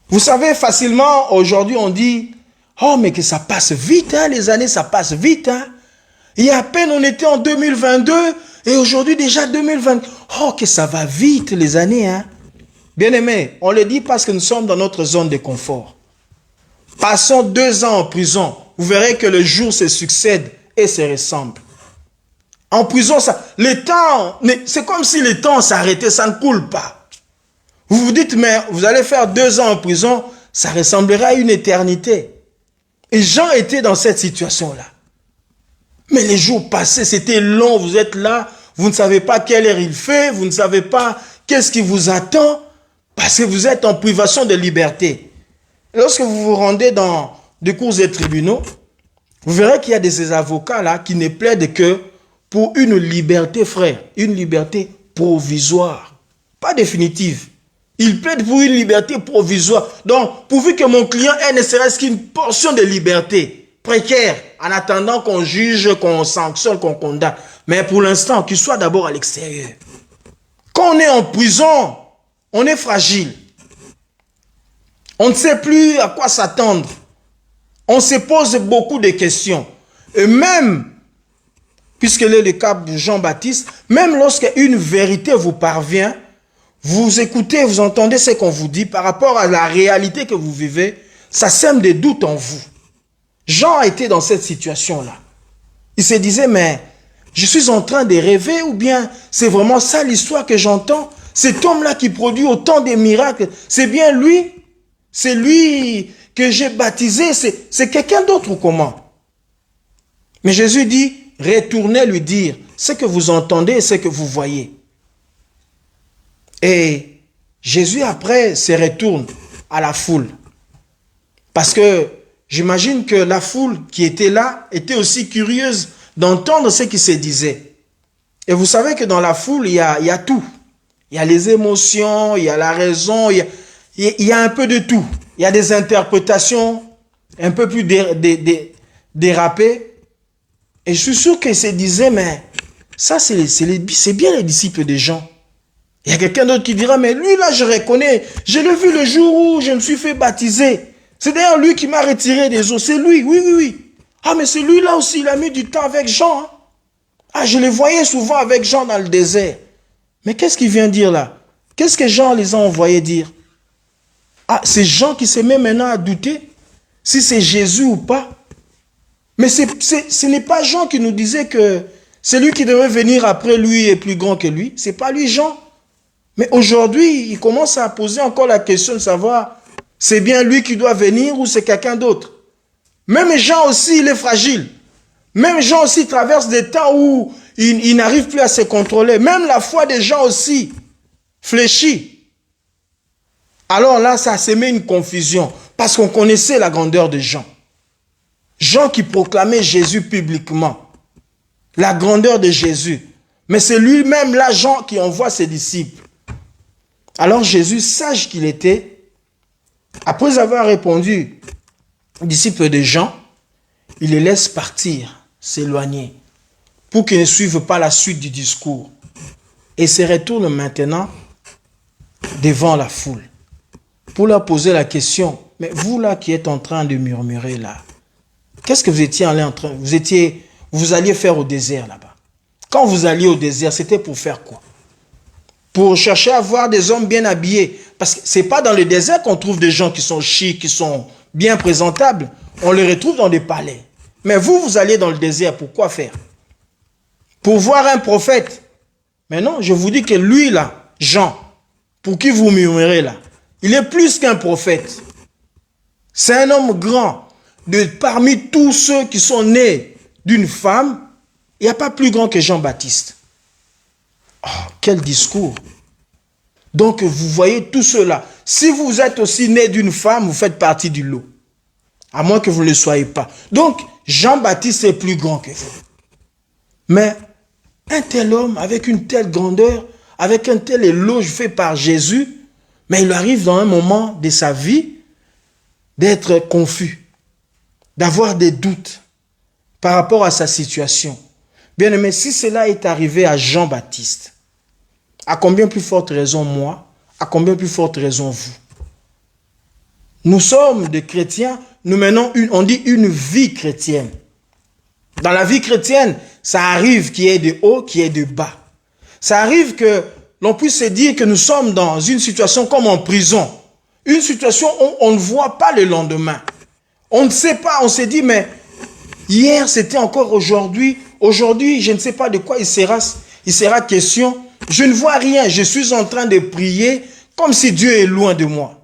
Vous savez, facilement, aujourd'hui, on dit, oh, mais que ça passe vite, hein, les années, ça passe vite, hein. Il y a à peine, on était en 2022, et aujourd'hui, déjà 2020. Oh, que ça va vite, les années, hein. Bien-aimés, on le dit parce que nous sommes dans notre zone de confort. Passons 2 ans en prison, vous verrez que le jour se succède et se ressemble. En prison, le temps, c'est comme si le temps s'arrêtait, ça ne coule pas. Vous vous dites, mais vous allez faire 2 ans en prison, ça ressemblera à une éternité. Et Jean était dans cette situation-là. Mais les jours passés, c'était long, vous êtes là, vous ne savez pas quelle heure il fait, vous ne savez pas qu'est-ce qui vous attend, parce que vous êtes en privation de liberté. Et lorsque vous vous rendez dans des cours et tribunaux, vous verrez qu'il y a des avocats là qui ne plaident que pour une liberté, frère, une liberté provisoire, pas définitive. Ils plaident pour une liberté provisoire. Donc, pourvu que mon client ait ne serait-ce qu'une portion de liberté précaire, en attendant qu'on juge, qu'on sanctionne, qu'on condamne. Mais pour l'instant, qu'il soit d'abord à l'extérieur. Quand on est en prison, on est fragile. On ne sait plus à quoi s'attendre. On se pose beaucoup de questions. Et même, puisqu'il est le cas de Jean-Baptiste, même lorsque une vérité vous parvient, vous écoutez, vous entendez ce qu'on vous dit par rapport à la réalité que vous vivez, ça sème des doutes en vous. Jean a été dans cette situation-là. Il se disait, mais je suis en train de rêver ou bien c'est vraiment ça l'histoire que j'entends? Cet homme-là qui produit autant de miracles, c'est bien lui? C'est lui que j'ai baptisé? C'est quelqu'un d'autre ou comment? Mais Jésus dit, retournez lui dire ce que vous entendez et ce que vous voyez. Et Jésus après se retourne à la foule. Parce que j'imagine que la foule qui était là était aussi curieuse d'entendre ce qui se disait. Et vous savez que dans la foule, il y a tout. Il y a les émotions, il y a la raison, il y a un peu de tout. Il y a des interprétations un peu plus dérapées. Et je suis sûr qu'ils se disaient, mais ça c'est bien les disciples de Jean. Il y a quelqu'un d'autre qui dira, mais lui là je reconnais, je l'ai vu le jour où je me suis fait baptiser. C'est d'ailleurs lui qui m'a retiré des eaux, c'est lui, oui. Ah mais c'est lui là aussi, il a mis du temps avec Jean. Hein? Ah je le voyais souvent avec Jean dans le désert. Mais qu'est-ce qu'il vient dire là? Qu'est-ce que Jean les a envoyés dire? Ah c'est Jean qui se met maintenant à douter si c'est Jésus ou pas. Mais ce n'est pas Jean qui nous disait que celui qui devait venir après lui est plus grand que lui. C'est pas lui Jean. Mais aujourd'hui, il commence à poser encore la question de savoir c'est bien lui qui doit venir ou c'est quelqu'un d'autre. Même Jean aussi, il est fragile. Même Jean aussi traverse des temps où il n'arrive plus à se contrôler. Même la foi des gens aussi fléchit. Alors là, ça semait une confusion parce qu'on connaissait la grandeur de Jean. Jean qui proclamait Jésus publiquement. La grandeur de Jésus. Mais c'est lui-même là, Jean, qui envoie ses disciples. Alors Jésus, sage qu'il était, après avoir répondu aux disciples de Jean, il les laisse partir, s'éloigner, pour qu'ils ne suivent pas la suite du discours. Et se retourne maintenant devant la foule, pour leur poser la question, mais vous là qui êtes en train de murmurer là, qu'est-ce que vous étiez en train, vous alliez faire au désert là-bas? Quand vous alliez au désert, c'était pour faire quoi? Pour chercher à voir des hommes bien habillés. Parce que ce n'est pas dans le désert qu'on trouve des gens qui sont chics, qui sont bien présentables. On les retrouve dans des palais. Mais vous alliez dans le désert, pour quoi faire? Pour voir un prophète. Mais non, je vous dis que lui là, Jean, pour qui vous murmurez là, il est plus qu'un prophète. C'est un homme grand. Parmi tous ceux qui sont nés d'une femme, il n'y a pas plus grand que Jean-Baptiste. Oh, quel discours! Donc, vous voyez tout cela. Si vous êtes aussi né d'une femme, vous faites partie du lot. À moins que vous ne le soyez pas. Donc, Jean-Baptiste est plus grand que vous. Mais un tel homme, avec une telle grandeur, avec un tel éloge fait par Jésus, mais il arrive dans un moment de sa vie d'être confus, d'avoir des doutes par rapport à sa situation. Bien aimé, si cela est arrivé à Jean-Baptiste, à combien plus forte raison moi, à combien plus forte raison vous? Nous sommes des chrétiens, nous menons on dit une vie chrétienne. Dans la vie chrétienne, ça arrive qu'il y ait de haut, qu'il y ait de bas. Ça arrive que l'on puisse se dire que nous sommes dans une situation comme en prison. Une situation où on ne voit pas le lendemain. On ne sait pas, on s'est dit, mais hier c'était encore aujourd'hui. Aujourd'hui, je ne sais pas de quoi il sera question. Je ne vois rien, je suis en train de prier comme si Dieu est loin de moi.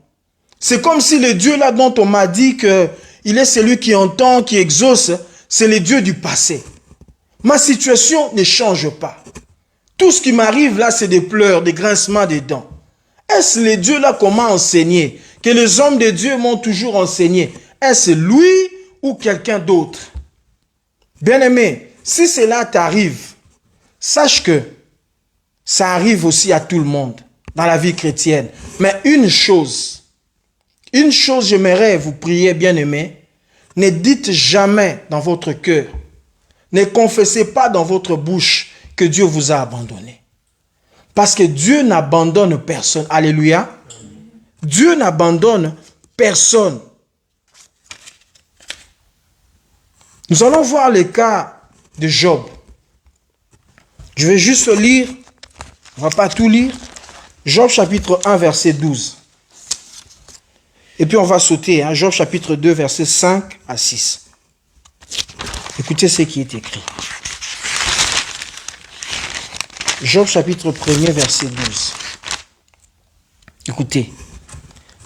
C'est comme si le Dieu là dont on m'a dit qu'il est celui qui entend, qui exauce, c'est le Dieu du passé. Ma situation ne change pas. Tout ce qui m'arrive là, c'est des pleurs, des grincements des dents. Est-ce le Dieu là qu'on m'a enseigné, que les hommes de Dieu m'ont toujours enseigné? Est-ce lui ou quelqu'un d'autre? Bien-aimé, si cela t'arrive, sache que ça arrive aussi à tout le monde dans la vie chrétienne. Mais une chose, j'aimerais vous prier, bien-aimé, ne dites jamais dans votre cœur, ne confessez pas dans votre bouche que Dieu vous a abandonné. Parce que Dieu n'abandonne personne. Alléluia. Dieu n'abandonne personne. Nous allons voir le cas de Job. Je vais juste lire, on ne va pas tout lire. Job chapitre 1, verset 12. Et puis on va sauter, Job chapitre 2, verset 5 à 6. Écoutez ce qui est écrit. Job chapitre 1er, verset 12. Écoutez.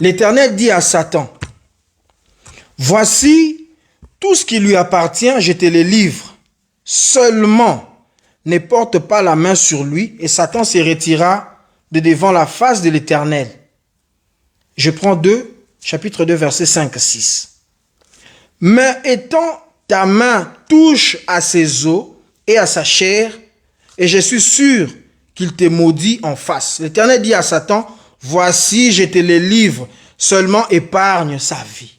L'Éternel dit à Satan, « Voici tout ce qui lui appartient, je te le livre. Seulement, ne porte pas la main sur lui. » Et Satan se retira de devant la face de l'Éternel. Je prends chapitre 2, verset 5 à 6. « Mais étant ta main touche à ses os et à sa chair, et je suis sûr qu'il te maudit en face. » L'Éternel dit à Satan, « Voici, je te le livre, seulement épargne sa vie. »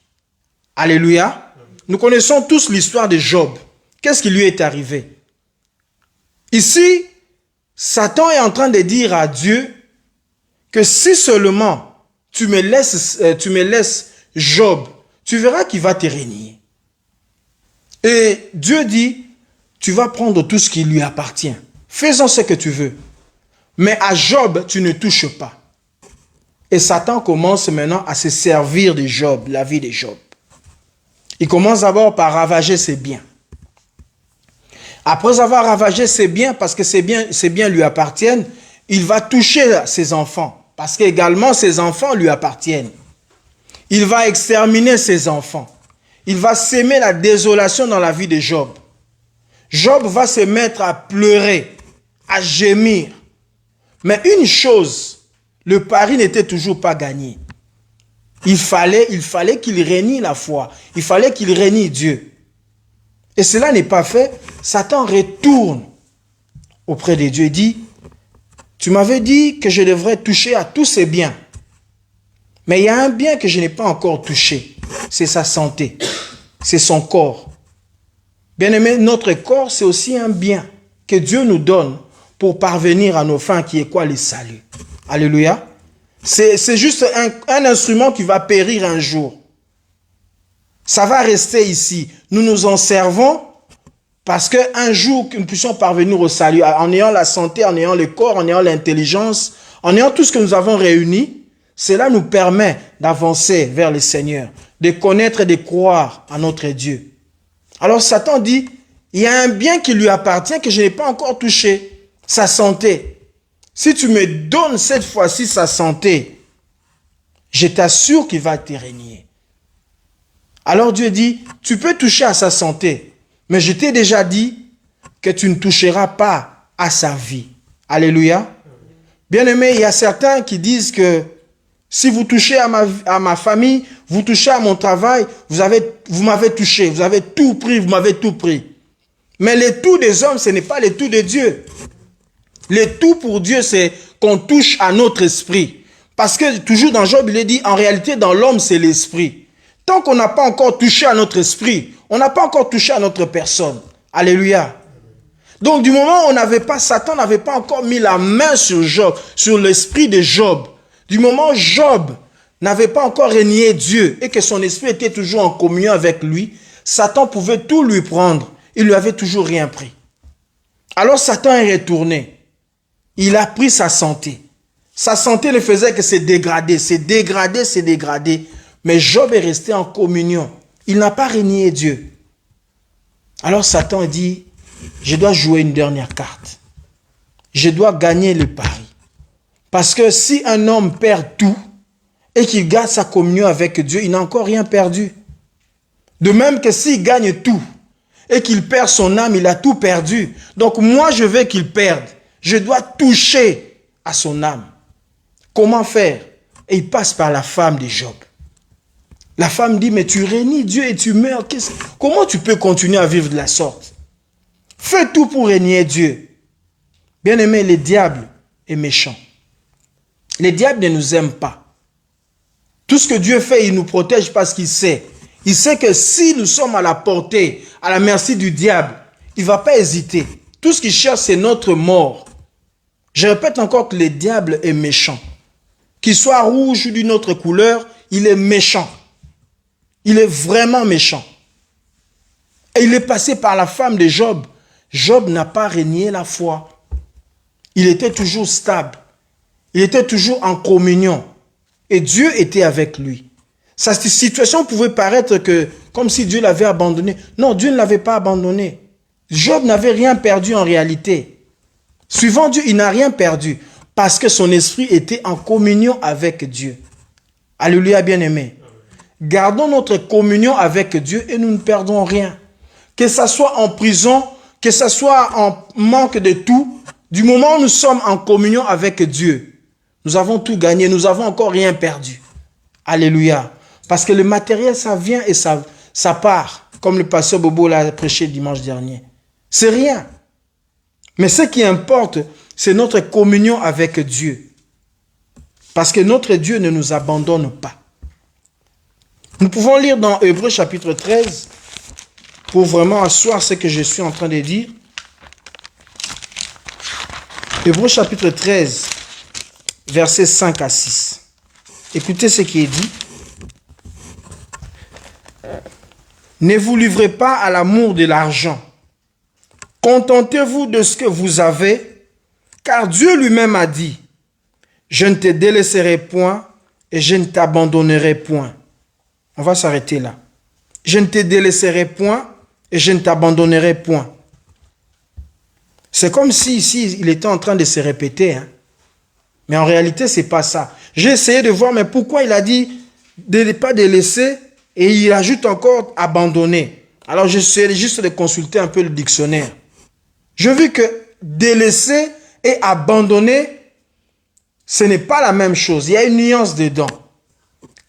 Alléluia. Nous connaissons tous l'histoire de Job. Qu'est-ce qui lui est arrivé? Ici, Satan est en train de dire à Dieu que si seulement tu me laisses Job, tu verras qu'il va te régner. Et Dieu dit, tu vas prendre tout ce qui lui appartient. Fais-en ce que tu veux. Mais à Job, tu ne touches pas. Et Satan commence maintenant à se servir de Job, la vie de Job. Il commence d'abord par ravager ses biens. Après avoir ravagé ses biens, parce que ses biens lui appartiennent, il va toucher ses enfants, parce qu'également ses enfants lui appartiennent. Il va exterminer ses enfants. Il va s'aimer la désolation dans la vie de Job. Job va se mettre à pleurer, à gémir. Mais une chose, le pari n'était toujours pas gagné. Il fallait qu'il renie la foi. Il fallait qu'il renie Dieu. Et cela n'est pas fait. Satan retourne auprès de Dieu et dit, tu m'avais dit que je devrais toucher à tous ces biens. Mais il y a un bien que je n'ai pas encore touché. C'est sa santé. C'est son corps. Bien-aimé, notre corps, c'est aussi un bien que Dieu nous donne pour parvenir à nos fins, qui est quoi? Le salut. Alléluia. C'est juste un instrument qui va périr un jour. Ça va rester ici. Nous nous en servons parce qu'un jour, nous puissions parvenir au salut, en ayant la santé, en ayant le corps, en ayant l'intelligence, en ayant tout ce que nous avons réuni, cela nous permet d'avancer vers le Seigneur, de connaître et de croire à notre Dieu. Alors Satan dit, il y a un bien qui lui appartient que je n'ai pas encore touché, sa santé. Si tu me donnes cette fois-ci sa santé, je t'assure qu'il va te régner. Alors Dieu dit, tu peux toucher à sa santé, mais je t'ai déjà dit que tu ne toucheras pas à sa vie. Alléluia. Bien-aimé, il y a certains qui disent que si vous touchez à ma famille, vous touchez à mon travail, vous m'avez touché, vous avez tout pris, vous m'avez tout pris. Mais le tout des hommes, ce n'est pas le tout de Dieu. Le tout pour Dieu, c'est qu'on touche à notre esprit. Parce que toujours dans Job, il est dit, en réalité, dans l'homme, c'est l'esprit. Tant qu'on n'a pas encore touché à notre esprit, on n'a pas encore touché à notre personne. Alléluia. Donc du moment où Satan n'avait pas encore mis la main sur Job, sur l'esprit de Job, du moment où Job n'avait pas encore régné Dieu et que son esprit était toujours en communion avec lui, Satan pouvait tout lui prendre. Il lui avait toujours rien pris. Alors Satan est retourné. Il a pris sa santé. Sa santé ne faisait que se dégrader, se dégrader, se dégrader. Mais Job est resté en communion. Il n'a pas renié Dieu. Alors Satan dit, je dois jouer une dernière carte. Je dois gagner le pari. Parce que si un homme perd tout et qu'il garde sa communion avec Dieu, il n'a encore rien perdu. De même que s'il gagne tout et qu'il perd son âme, il a tout perdu. Donc moi, je veux qu'il perde. Je dois toucher à son âme. Comment faire? Et il passe par la femme de Job. La femme dit, mais tu renies Dieu et tu meurs. Comment tu peux continuer à vivre de la sorte? Fais tout pour renier Dieu. Bien-aimé, le diable est méchant. Le diable ne nous aime pas. Tout ce que Dieu fait, il nous protège parce qu'il sait. Il sait que si nous sommes à la portée, à la merci du diable, il ne va pas hésiter. Tout ce qu'il cherche, c'est notre mort. Je répète encore que le diable est méchant. Qu'il soit rouge ou d'une autre couleur, il est méchant. Il est vraiment méchant. Et il est passé par la femme de Job. Job n'a pas renié la foi. Il était toujours stable. Il était toujours en communion. Et Dieu était avec lui. Sa situation pouvait paraître que, comme si Dieu l'avait abandonné. Non, Dieu ne l'avait pas abandonné. Job n'avait rien perdu en réalité. Suivant Dieu, il n'a rien perdu. Parce que son esprit était en communion avec Dieu. Alléluia, bien-aimé. Gardons notre communion avec Dieu et nous ne perdons rien. Que ce soit en prison, que ce soit en manque de tout, du moment où nous sommes en communion avec Dieu, nous avons tout gagné, nous n'avons encore rien perdu. Alléluia. Parce que le matériel, ça vient et ça part, comme le pasteur Bobo l'a prêché dimanche dernier. C'est rien. Mais ce qui importe, c'est notre communion avec Dieu. Parce que notre Dieu ne nous abandonne pas. Nous pouvons lire dans Hébreux chapitre 13 pour vraiment asseoir ce que je suis en train de dire. Hébreux chapitre 13, versets 5 à 6. Écoutez ce qui est dit. Ne vous livrez pas à l'amour de l'argent. Contentez-vous de ce que vous avez, car Dieu lui-même a dit, je ne te délaisserai point et je ne t'abandonnerai point. On va s'arrêter là. Je ne te délaisserai point et je ne t'abandonnerai point. C'est comme si ici, il était en train de se répéter. Hein? Mais en réalité, ce n'est pas ça. J'ai essayé de voir, mais pourquoi il a dit de ne pas délaisser et il ajoute encore abandonner. Alors, j'essaie juste de consulter un peu le dictionnaire. Je vis que délaisser et abandonner, ce n'est pas la même chose. Il y a une nuance dedans.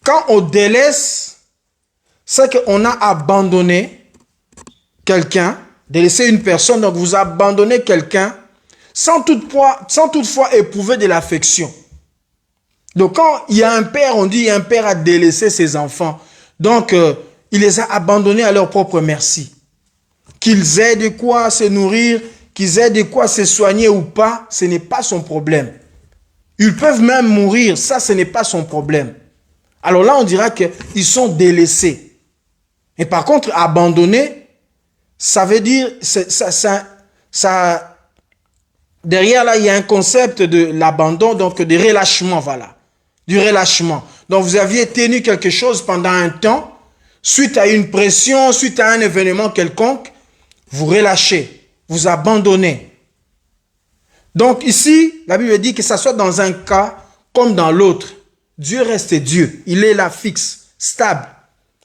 Quand on délaisse, c'est qu'on a abandonné quelqu'un, délaissé une personne, donc vous abandonnez quelqu'un sans toutefois éprouver de l'affection. Donc quand il y a un père, on dit un père a délaissé ses enfants. Donc il les a abandonnés à leur propre merci. Qu'ils aient de quoi se nourrir, qu'ils aient de quoi se soigner ou pas, ce n'est pas son problème. Ils peuvent même mourir, ça ce n'est pas son problème. Alors là on dira qu'ils sont délaissés. Et par contre, abandonner, ça veut dire, derrière là, il y a un concept de l'abandon, donc de relâchement, voilà. Du relâchement. Donc vous aviez tenu quelque chose pendant un temps, suite à une pression, suite à un événement quelconque, vous relâchez, vous abandonnez. Donc ici, la Bible dit que ça soit dans un cas comme dans l'autre. Dieu reste Dieu, il est là fixe, stable.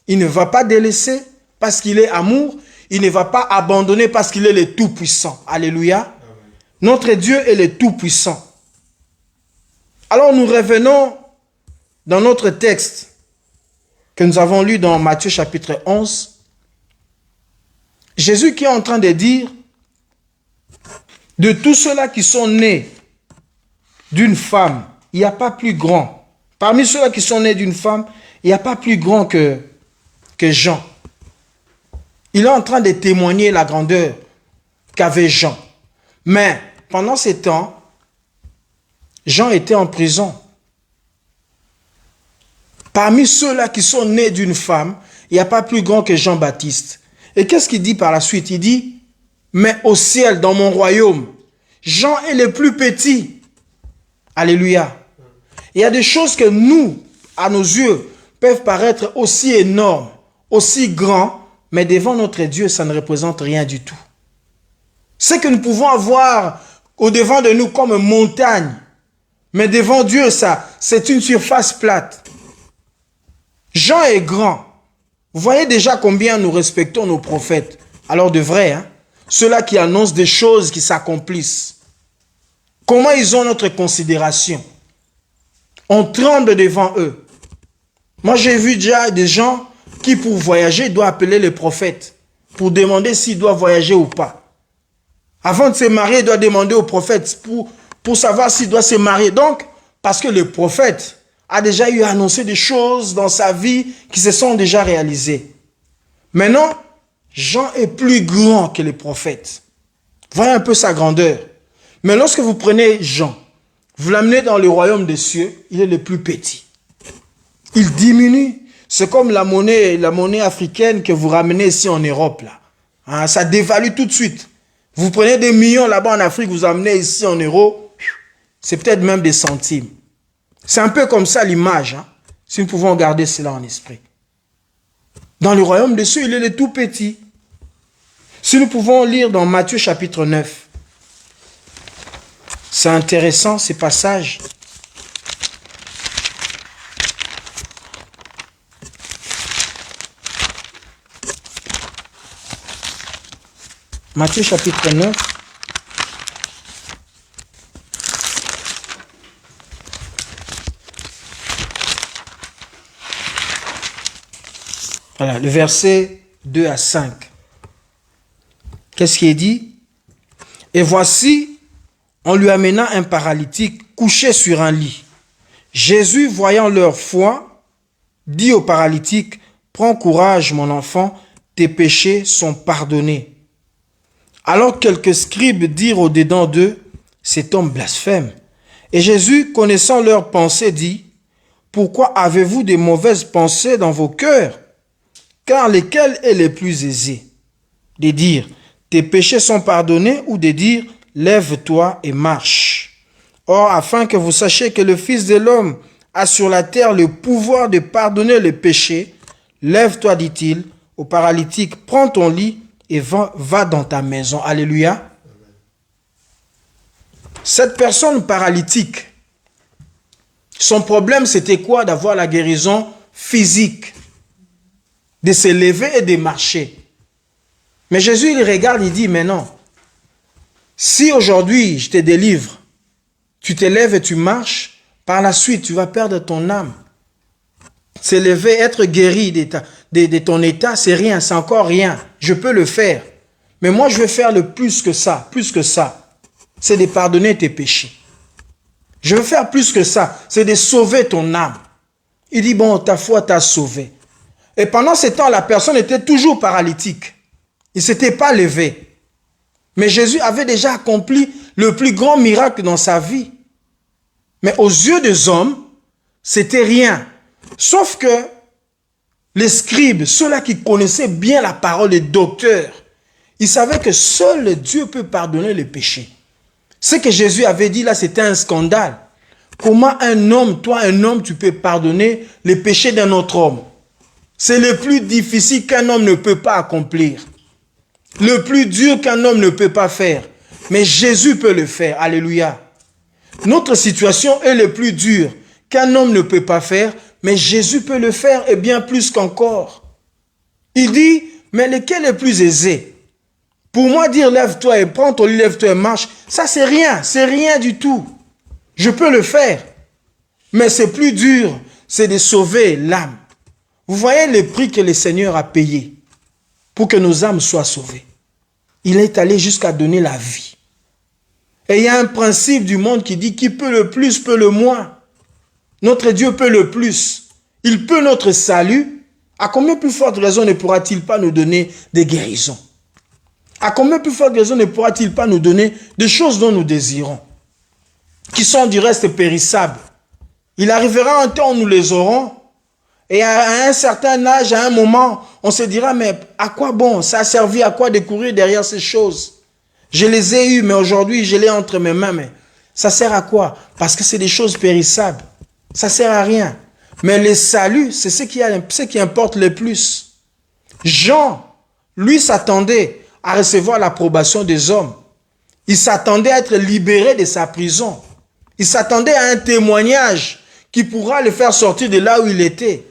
Il ne va pas délaisser parce qu'il est amour. Il ne va pas abandonner parce qu'il est le Tout-Puissant. Alléluia. Amen. Notre Dieu est le Tout-Puissant. Alors nous revenons dans notre texte que nous avons lu dans Matthieu chapitre 11. Jésus qui est en train de dire, de tous ceux-là qui sont nés d'une femme, il n'y a pas plus grand. Parmi ceux-là qui sont nés d'une femme, il n'y a pas plus grand que Jean. Il est en train de témoigner la grandeur qu'avait Jean. Mais pendant ces temps, Jean était en prison. Parmi ceux-là qui sont nés d'une femme, il n'y a pas plus grand que Jean-Baptiste. Et qu'est-ce qu'il dit par la suite? Il dit, mais au ciel, dans mon royaume, Jean est le plus petit. Alléluia. Il y a des choses que nous, à nos yeux, peuvent paraître aussi énormes, aussi grands, mais devant notre Dieu, ça ne représente rien du tout. Ce que nous pouvons avoir au-devant de nous comme montagne, mais devant Dieu, ça, c'est une surface plate. Jean est grand. Vous voyez déjà combien nous respectons nos prophètes. Alors de vrai, hein? Ceux-là qui annoncent des choses qui s'accomplissent. Comment ils ont notre considération? On tremble devant eux. Moi, j'ai vu déjà des gens qui, pour voyager, doivent appeler les prophètes pour demander s'ils doivent voyager ou pas. Avant de se marier, ils doivent demander au prophète pour savoir s'il doit se marier. Donc, parce que le prophète a déjà eu à annoncer des choses dans sa vie qui se sont déjà réalisées. Maintenant, Jean est plus grand que les prophètes. Voyez un peu sa grandeur. Mais lorsque vous prenez Jean, vous l'amenez dans le royaume des cieux, il est le plus petit. Il diminue. C'est comme la monnaie africaine que vous ramenez ici en Europe, là. Hein, ça dévalue tout de suite. Vous prenez des millions là-bas en Afrique, vous amenez ici en euros, c'est peut-être même des centimes. C'est un peu comme ça l'image, hein, si nous pouvons garder cela en esprit. Dans le royaume des cieux, il est le tout petit. Si nous pouvons lire dans Matthieu chapitre 9, c'est intéressant ces passages. Matthieu chapitre 9. Voilà, le verset 2 à 5. Qu'est-ce qui est dit? Et voici, on lui amena un paralytique couché sur un lit. Jésus, voyant leur foi, dit au paralytique, prends courage, mon enfant, tes péchés sont pardonnés. Alors quelques scribes dirent au-dedans d'eux, cet homme blasphème. Et Jésus, connaissant leurs pensées, dit, pourquoi avez-vous des mauvaises pensées dans vos cœurs? Car lesquelles est les plus aisées? De dire, tes péchés sont pardonnés, ou de dire, lève-toi et marche. Or, afin que vous sachiez que le Fils de l'homme a sur la terre le pouvoir de pardonner les péchés, lève-toi, dit-il, au paralytique, prends ton lit et va dans ta maison. Alléluia. Cette personne paralytique, son problème c'était quoi? D'avoir la guérison physique, de se lever et de marcher. Mais Jésus, il regarde, il dit, mais non, si aujourd'hui je te délivre, tu te lèves et tu marches, par la suite tu vas perdre ton âme. Se lever, être guéri de ton état, c'est rien, c'est encore rien. Je peux le faire. Mais moi, je vais faire le plus que ça. C'est de pardonner tes péchés. Je veux faire plus que ça. C'est de sauver ton âme. Il dit, bon, ta foi t'a sauvé. Et pendant ce temps, la personne était toujours paralytique. Il ne s'était pas levé. Mais Jésus avait déjà accompli le plus grand miracle dans sa vie. Mais aux yeux des hommes, c'était rien. Sauf que les scribes, ceux-là qui connaissaient bien la parole, les docteurs, ils savaient que seul Dieu peut pardonner les péchés. Ce que Jésus avait dit là, c'était un scandale. Comment un homme, toi un homme, tu peux pardonner les péchés d'un autre homme? C'est le plus difficile qu'un homme ne peut pas accomplir. Le plus dur qu'un homme ne peut pas faire. Mais Jésus peut le faire. Alléluia. Notre situation est le plus dure qu'un homme ne peut pas faire, mais Jésus peut le faire et bien plus qu'encore. Il dit, mais lequel est plus aisé? Pour moi, dire lève-toi et prends ton lit, lève-toi et marche, ça c'est rien du tout. Je peux le faire. Mais c'est plus dur, c'est de sauver l'âme. Vous voyez le prix que le Seigneur a payé pour que nos âmes soient sauvées. Il est allé jusqu'à donner la vie. Et il y a un principe du monde qui dit qui peut le plus peut le moins. Notre Dieu peut le plus. Il peut notre salut. À combien plus forte raison ne pourra-t-il pas nous donner des guérisons? À combien plus forte raison ne pourra-t-il pas nous donner des choses dont nous désirons, qui sont du reste périssables? Il arrivera un temps où nous les aurons, et à un certain âge, à un moment, on se dira, mais à quoi bon? Ça a servi à quoi de courir derrière ces choses? Je les ai eus, mais aujourd'hui, je les ai entre mes mains. Mais ça sert à quoi? Parce que c'est des choses périssables. Ça sert à rien. Mais le salut, c'est ce qui importe le plus. Jean, lui, s'attendait à recevoir l'approbation des hommes. Il s'attendait à être libéré de sa prison. Il s'attendait à un témoignage qui pourra le faire sortir de là où il était.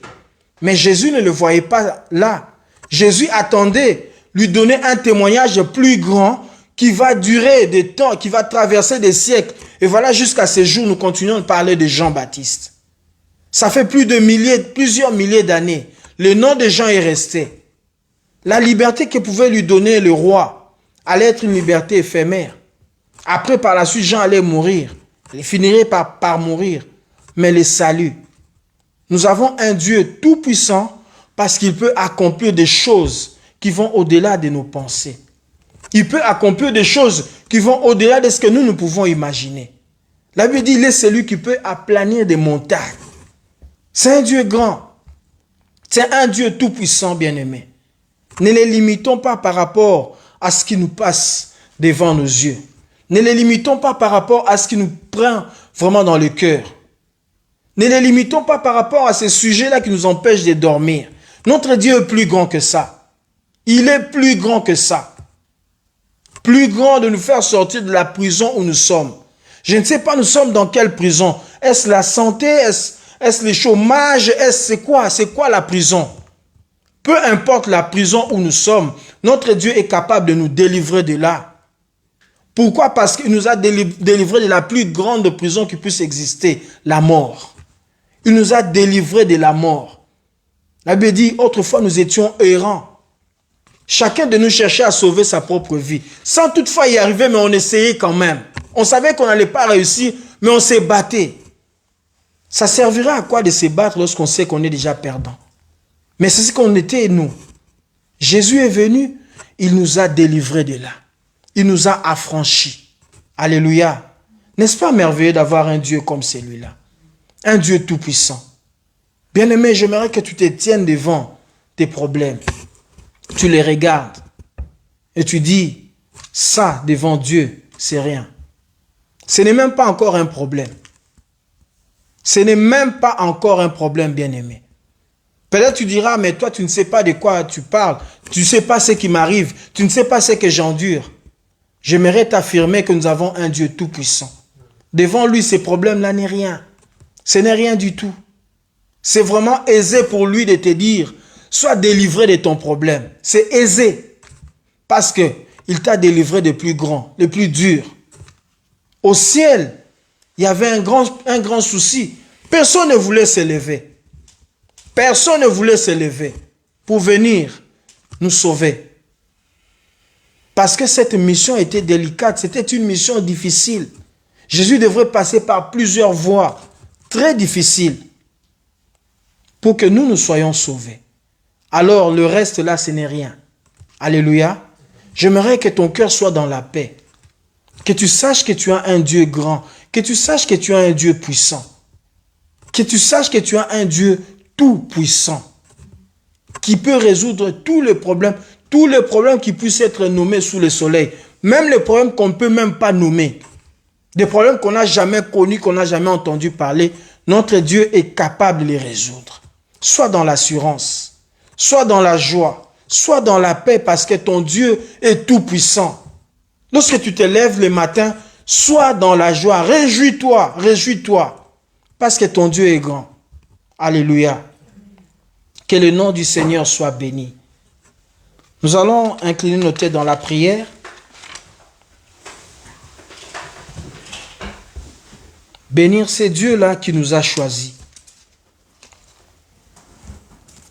Mais Jésus ne le voyait pas là. Jésus attendait lui donner un témoignage plus grand qui va durer des temps, qui va traverser des siècles. Et voilà, jusqu'à ce jour, nous continuons de parler de Jean-Baptiste. Ça fait plusieurs milliers d'années. Le nom de Jean est resté. La liberté que pouvait lui donner le roi allait être une liberté éphémère. Après, par la suite, Jean allait mourir. Il finirait par mourir. Mais le salut. Nous avons un Dieu tout-puissant parce qu'il peut accomplir des choses qui vont au-delà de nos pensées. Il peut accomplir des choses qui vont au-delà de ce que nous pouvons imaginer. La Bible dit, il est celui qui peut aplanir des montagnes. C'est un Dieu grand. C'est un Dieu tout-puissant, bien-aimé. Ne les limitons pas par rapport à ce qui nous passe devant nos yeux. Ne les limitons pas par rapport à ce qui nous prend vraiment dans le cœur. Ne les limitons pas par rapport à ces sujets-là qui nous empêchent de dormir. Notre Dieu est plus grand que ça. Il est plus grand que ça. Plus grand de nous faire sortir de la prison où nous sommes. Je ne sais pas, nous sommes dans quelle prison? Est-ce la santé? Est-ce le chômage? C'est quoi? C'est quoi la prison? Peu importe la prison où nous sommes, notre Dieu est capable de nous délivrer de là. Pourquoi? Parce qu'il nous a délivrés de la plus grande prison qui puisse exister, la mort. Il nous a délivrés de la mort. La Bible dit, autrefois nous étions errants. Chacun de nous cherchait à sauver sa propre vie. Sans toutefois y arriver, mais on essayait quand même. On savait qu'on n'allait pas réussir, mais on s'est battu. Ça servira à quoi de se battre lorsqu'on sait qu'on est déjà perdant? Mais c'est ce qu'on était, nous. Jésus est venu, il nous a délivrés de là. Il nous a affranchis. Alléluia. N'est-ce pas merveilleux d'avoir un Dieu comme celui-là? Un Dieu tout-puissant. Bien-aimé, j'aimerais que tu te tiennes devant tes problèmes. Tu les regardes et tu dis, ça devant Dieu, c'est rien. Ce n'est même pas encore un problème. Ce n'est même pas encore un problème, bien-aimé. Peut-être tu diras, mais toi, tu ne sais pas de quoi tu parles. Tu ne sais pas ce qui m'arrive. Tu ne sais pas ce que j'endure. J'aimerais t'affirmer que nous avons un Dieu tout-puissant. Devant lui, ces problèmes-là n'est rien. Ce n'est rien du tout. C'est vraiment aisé pour lui de te dire, sois délivré de ton problème. C'est aisé. Parce qu'il t'a délivré des plus grands, les plus durs. Au ciel, il y avait un grand souci. Personne ne voulait se lever. Personne ne voulait se lever pour venir nous sauver. Parce que cette mission était délicate, c'était une mission difficile. Jésus devrait passer par plusieurs voies très difficiles pour que nous soyons sauvés. Alors le reste là, ce n'est rien. Alléluia. J'aimerais que ton cœur soit dans la paix. Que tu saches que tu as un Dieu grand. Que tu saches que tu as un Dieu puissant. Que tu saches que tu as un Dieu tout-puissant. Qui peut résoudre tous les problèmes qui puissent être nommés sous le soleil. Même les problèmes qu'on ne peut même pas nommer. Des problèmes qu'on n'a jamais connus, qu'on n'a jamais entendu parler. Notre Dieu est capable de les résoudre. Sois dans l'assurance. Sois dans la joie. Sois dans la paix parce que ton Dieu est tout-puissant. Lorsque tu te lèves le matin, sois dans la joie. Réjouis-toi, réjouis-toi. Parce que ton Dieu est grand. Alléluia. Que le nom du Seigneur soit béni. Nous allons incliner nos têtes dans la prière. Bénir ces dieux-là qui nous a choisis.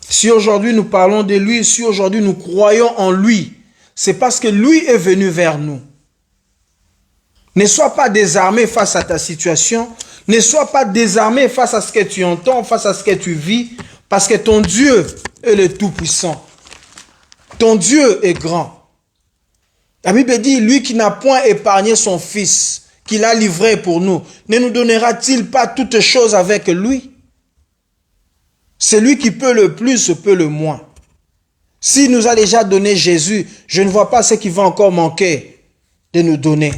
Si aujourd'hui nous parlons de lui, si aujourd'hui nous croyons en lui, c'est parce que lui est venu vers nous. Ne sois pas désarmé face à ta situation. Ne sois pas désarmé face à ce que tu entends, face à ce que tu vis, parce que ton Dieu est le Tout-Puissant. Ton Dieu est grand. La Bible dit, lui qui n'a point épargné son Fils, qu'il a livré pour nous, ne nous donnera-t-il pas toutes choses avec lui? Celui qui peut le plus peut le moins. S'il nous a déjà donné Jésus, je ne vois pas ce qui va encore manquer de nous donner.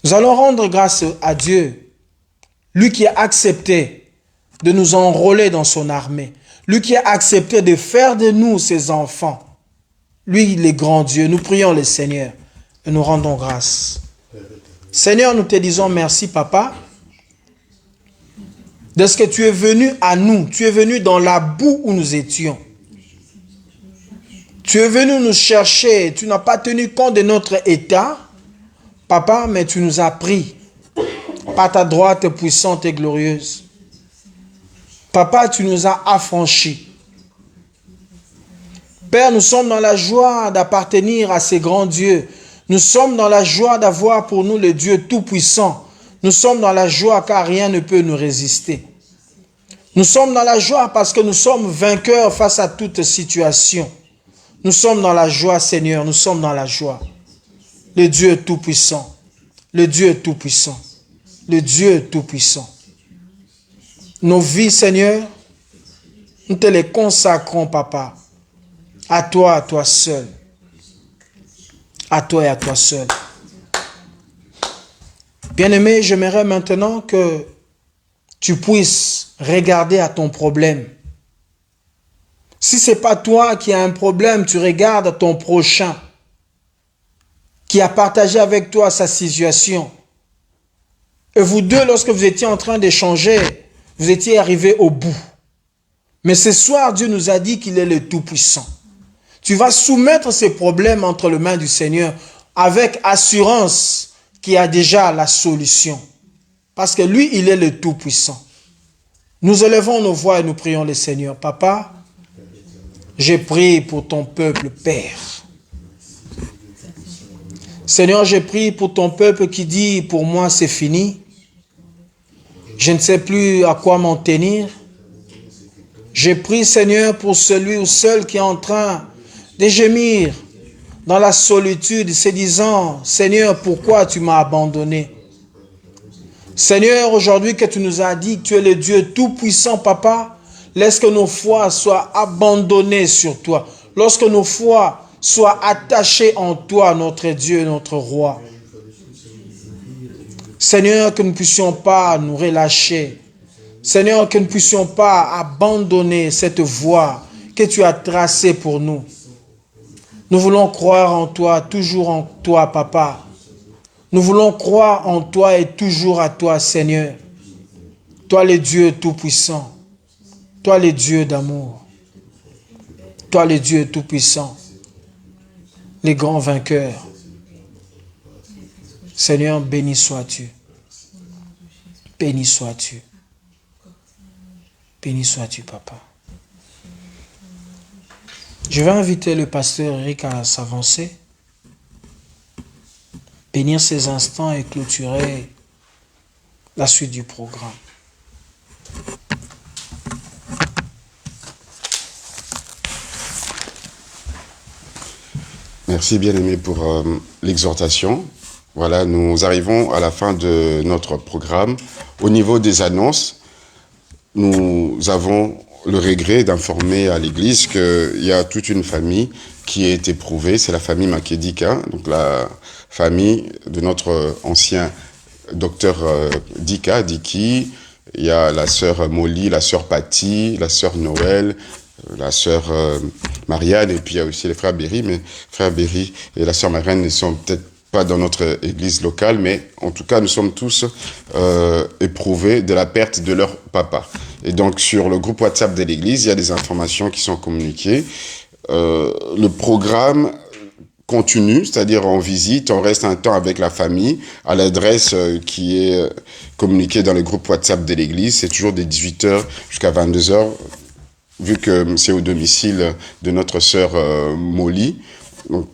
Nous allons rendre grâce à Dieu, lui qui a accepté de nous enrôler dans son armée, lui qui a accepté de faire de nous ses enfants. Lui, il est grand Dieu. Nous prions le Seigneur et nous rendons grâce. Seigneur, nous te disons merci, Papa, de ce que tu es venu à nous. Tu es venu dans la boue où nous étions. Tu es venu nous chercher. Tu n'as pas tenu compte de notre état, Papa, mais tu nous as pris par ta droite puissante et glorieuse. Papa, tu nous as affranchis. Père, nous sommes dans la joie d'appartenir à ces grands dieux. Nous sommes dans la joie d'avoir pour nous le Dieu Tout-Puissant. Nous sommes dans la joie car rien ne peut nous résister. Nous sommes dans la joie parce que nous sommes vainqueurs face à toute situation. Nous sommes dans la joie, Seigneur, nous sommes dans la joie. Le Dieu Tout-Puissant, le Dieu Tout-Puissant, le Dieu Tout-Puissant. Nos vies, Seigneur, nous te les consacrons, Papa, à toi seul. À toi et à toi seul. Bien-aimé, j'aimerais maintenant que tu puisses regarder à ton problème. Si ce n'est pas toi qui as un problème, tu regardes ton prochain qui a partagé avec toi sa situation. Et vous deux, lorsque vous étiez en train d'échanger, vous étiez arrivés au bout. Mais ce soir, Dieu nous a dit qu'il est le Tout-Puissant. Tu vas soumettre ces problèmes entre les mains du Seigneur avec assurance qu'il y a déjà la solution. Parce que lui, il est le Tout-Puissant. Nous élevons nos voix et nous prions le Seigneur. Papa, j'ai prié pour ton peuple, Père. Seigneur, j'ai prié pour ton peuple qui dit, pour moi, c'est fini. Je ne sais plus à quoi m'en tenir. J'ai prié, Seigneur, pour celui ou celle qui est en train de gémir dans la solitude, se disant, Seigneur, pourquoi tu m'as abandonné? Seigneur, aujourd'hui que tu nous as dit que tu es le Dieu Tout-Puissant, Papa, laisse que nos foi soient abandonnées sur toi. Lorsque nos foi soient attachées en toi, notre Dieu, notre Roi. Seigneur, que nous ne puissions pas nous relâcher. Seigneur, que nous ne puissions pas abandonner cette voie que tu as tracée pour nous. Nous voulons croire en toi, toujours en toi, Papa. Nous voulons croire en toi et toujours à toi, Seigneur. Toi, le Dieu Tout-Puissant. Toi, le Dieu d'amour. Toi, le Dieu Tout-Puissant. Les grands vainqueurs. Seigneur, béni sois-tu. Béni sois-tu. Béni sois-tu, Papa. Je vais inviter le pasteur Eric à s'avancer, bénir ces instants et clôturer la suite du programme. Merci bien-aimé pour l'exhortation. Voilà, nous arrivons à la fin de notre programme. Au niveau des annonces, nous avons le regret d'informer à l'Église qu'il y a toute une famille qui a été éprouvée. C'est la famille Makedika, donc la famille de notre ancien docteur Diki. Il y a la sœur Molly, la sœur Patty, la sœur Noël, la sœur Marianne, et puis il y a aussi les frères Berry, mais frère Berry et la sœur Marianne ne sont peut-être pas dans notre église locale, mais en tout cas, nous sommes tous éprouvés de la perte de leur papa. Et donc, sur le groupe WhatsApp de l'église, il y a des informations qui sont communiquées. Le programme continue, c'est-à-dire on visite, on reste un temps avec la famille, à l'adresse qui est communiquée dans le groupe WhatsApp de l'église. C'est toujours des 18h jusqu'à 22h, vu que c'est au domicile de notre sœur Molly. Donc,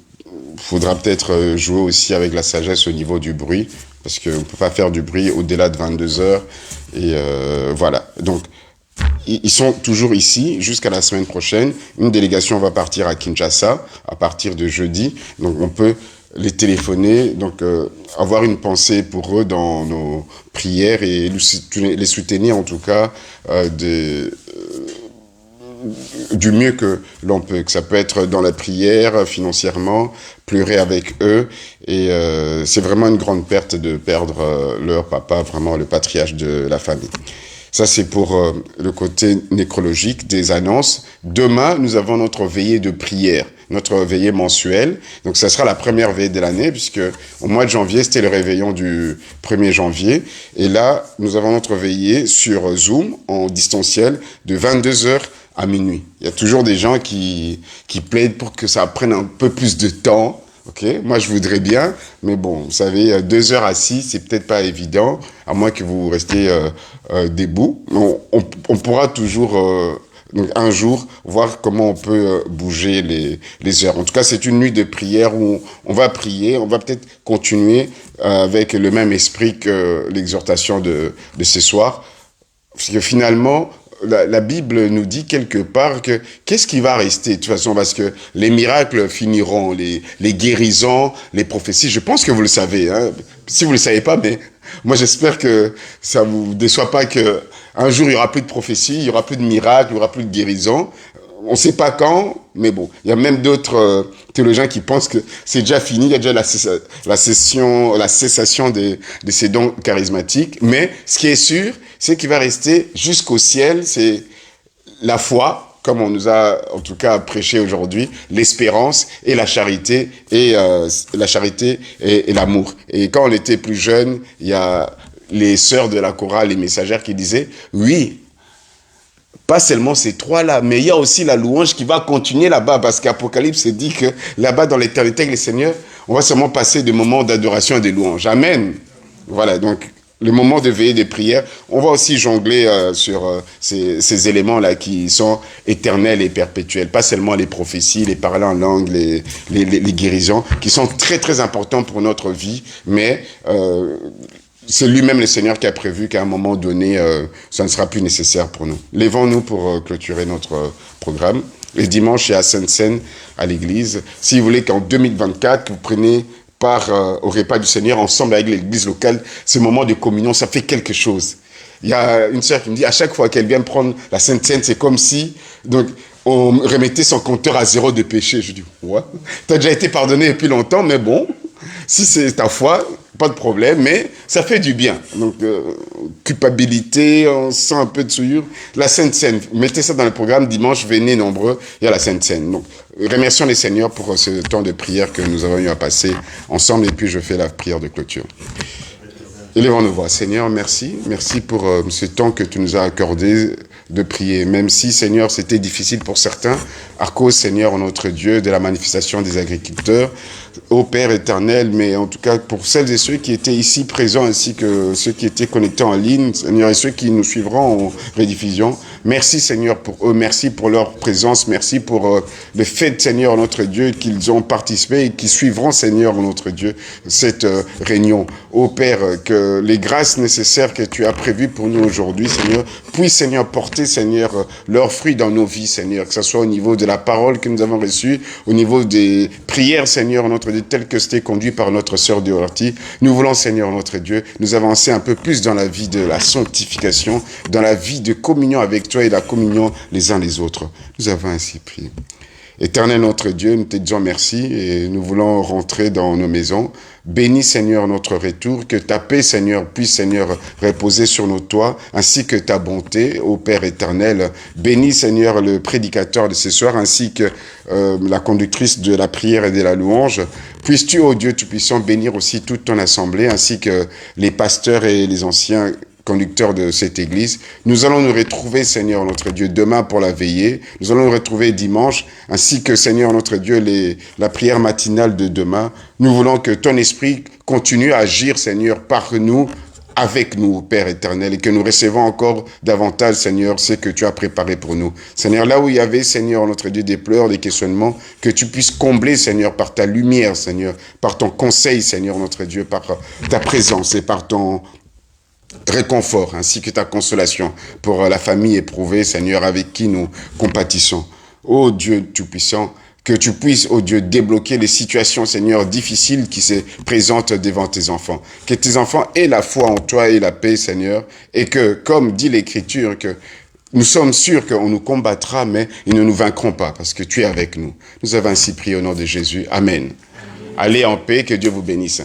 il faudra peut-être jouer aussi avec la sagesse au niveau du bruit, parce qu'on ne peut pas faire du bruit au-delà de 22h. Et voilà. Donc, ils sont toujours ici jusqu'à la semaine prochaine. Une délégation va partir à Kinshasa à partir de jeudi. Donc, on peut les téléphoner, donc avoir une pensée pour eux dans nos prières et les soutenir en tout cas du mieux que l'on peut, que ça peut être dans la prière, financièrement, pleurer avec eux, et c'est vraiment une grande perte de perdre leur papa, vraiment le patriarche de la famille. Ça, c'est pour le côté nécrologique des annonces. Demain, nous avons notre veillée de prière, notre veillée mensuelle. Donc, ça sera la première veillée de l'année, puisque au mois de janvier, c'était le réveillon du 1er janvier. Et là, nous avons notre veillée sur Zoom, en distanciel, de 22h à minuit. Il y a toujours des gens qui plaident pour que ça prenne un peu plus de temps. Ok, moi je voudrais bien, mais bon, vous savez, 2 heures assis, c'est peut-être pas évident, à moins que vous restiez debout. On pourra toujours, donc un jour, voir comment on peut bouger les heures. En tout cas, c'est une nuit de prière où on va prier, on va peut-être continuer avec le même esprit que l'exhortation de ce soir. Parce que finalement, la Bible nous dit quelque part que qu'est-ce qui va rester de toute façon, parce que les miracles finiront, les guérisons, les prophéties, je pense que vous le savez, hein. Si vous le savez pas, mais moi j'espère que ça vous déçoit pas que un jour il y aura plus de prophéties, il y aura plus de miracles, il y aura plus de guérisons. On sait pas quand, mais bon, il y a même d'autres théologiens qui pensent que c'est déjà fini, il y a déjà la cessation de ces dons charismatiques. Mais ce qui est sûr, c'est qu'il va rester jusqu'au ciel, c'est la foi, comme on nous a en tout cas prêché aujourd'hui, l'espérance et la charité et l'amour. Et quand on était plus jeune, il y a les sœurs de la chorale, les messagères qui disaient oui. Pas seulement ces trois-là, mais il y a aussi la louange qui va continuer là-bas, parce qu'Apocalypse dit que là-bas, dans l'éternité avec les seigneurs, on va seulement passer des moments d'adoration et de louange. Amen. Voilà, donc le moment de veillée de prière, on va aussi jongler sur ces éléments-là qui sont éternels et perpétuels. Pas seulement les prophéties, les paroles en langue, les guérisons, qui sont très très importants pour notre vie, mais c'est lui-même le Seigneur qui a prévu qu'à un moment donné, ça ne sera plus nécessaire pour nous. Lèvons-nous pour clôturer notre programme. Les dimanches, il y a Sainte-Seine à l'église. Si vous voulez qu'en 2024, vous preniez part au repas du Seigneur ensemble avec l'église locale, ce moment de communion, ça fait quelque chose. Il y a une sœur qui me dit, à chaque fois qu'elle vient prendre la Sainte-Seine, c'est comme si donc, on remettait son compteur à 0 de péché. Je dis, ouais, t'as déjà été pardonné depuis longtemps, mais bon, si c'est ta foi, pas de problème, mais ça fait du bien. Donc, culpabilité, on sent un peu de souillure. La Sainte Seine, mettez ça dans le programme, dimanche, venez nombreux, il y a la Sainte Seine. Donc, remercions les Seigneurs pour ce temps de prière que nous avons eu à passer ensemble, et puis je fais la prière de clôture. Élevons nos voix. Seigneur, merci. Merci pour ce temps que tu nous as accordé de prier. Même si, Seigneur, c'était difficile pour certains, à cause, Seigneur, notre Dieu, de la manifestation des agriculteurs, ô Père éternel, mais en tout cas, pour celles et ceux qui étaient ici présents, ainsi que ceux qui étaient connectés en ligne, Seigneur, et ceux qui nous suivront en rediffusion, merci, Seigneur, pour eux. Merci pour leur présence. Merci pour le fait, Seigneur, notre Dieu, qu'ils ont participé et qui suivront, Seigneur, notre Dieu, cette réunion. Ô Père, que les grâces nécessaires que tu as prévues pour nous aujourd'hui, Seigneur, puissent, Seigneur, porter, Seigneur, leurs fruits dans nos vies, Seigneur, que ce soit au niveau de la parole que nous avons reçue, au niveau des prières, Seigneur, notre Dieu, tel que c'était conduit par notre sœur de Horty. Nous voulons, Seigneur, notre Dieu, nous avancer un peu plus dans la vie de la sanctification, dans la vie de communion avec toi et la communion les uns les autres. Nous avons ainsi prié. Éternel notre Dieu, nous te disons merci et nous voulons rentrer dans nos maisons. Bénis, Seigneur, notre retour, que ta paix, Seigneur, puisse, Seigneur, reposer sur nos toits, ainsi que ta bonté, ô Père éternel. Bénis, Seigneur, le prédicateur de ce soir, ainsi que la conductrice de la prière et de la louange. Puisses-tu, ô Dieu Tout-Puissant, bénir aussi toute ton assemblée, ainsi que les pasteurs et les anciens conducteur de cette église. Nous allons nous retrouver, Seigneur notre Dieu, demain pour la veillée. Nous allons nous retrouver dimanche, ainsi que, Seigneur notre Dieu, la prière matinale de demain. Nous voulons que ton esprit continue à agir, Seigneur, par nous, avec nous, Père éternel, et que nous recevons encore davantage, Seigneur, ce que tu as préparé pour nous. Seigneur, là où il y avait, Seigneur, notre Dieu, des pleurs, des questionnements, que tu puisses combler, Seigneur, par ta lumière, Seigneur, par ton conseil, Seigneur, notre Dieu, par ta présence et par ton réconfort, ainsi que ta consolation pour la famille éprouvée, Seigneur, avec qui nous compatissons. Ô Dieu Tout-Puissant, que tu puisses, ô Dieu, débloquer les situations, Seigneur, difficiles qui se présentent devant tes enfants. Que tes enfants aient la foi en toi et la paix, Seigneur, et que, comme dit l'Écriture, que Nous sommes sûrs qu'on nous combattra, mais ils ne nous vaincront pas, parce que tu es avec nous. Nous avons ainsi prié au nom de Jésus. Amen. Allez en paix, que Dieu vous bénisse.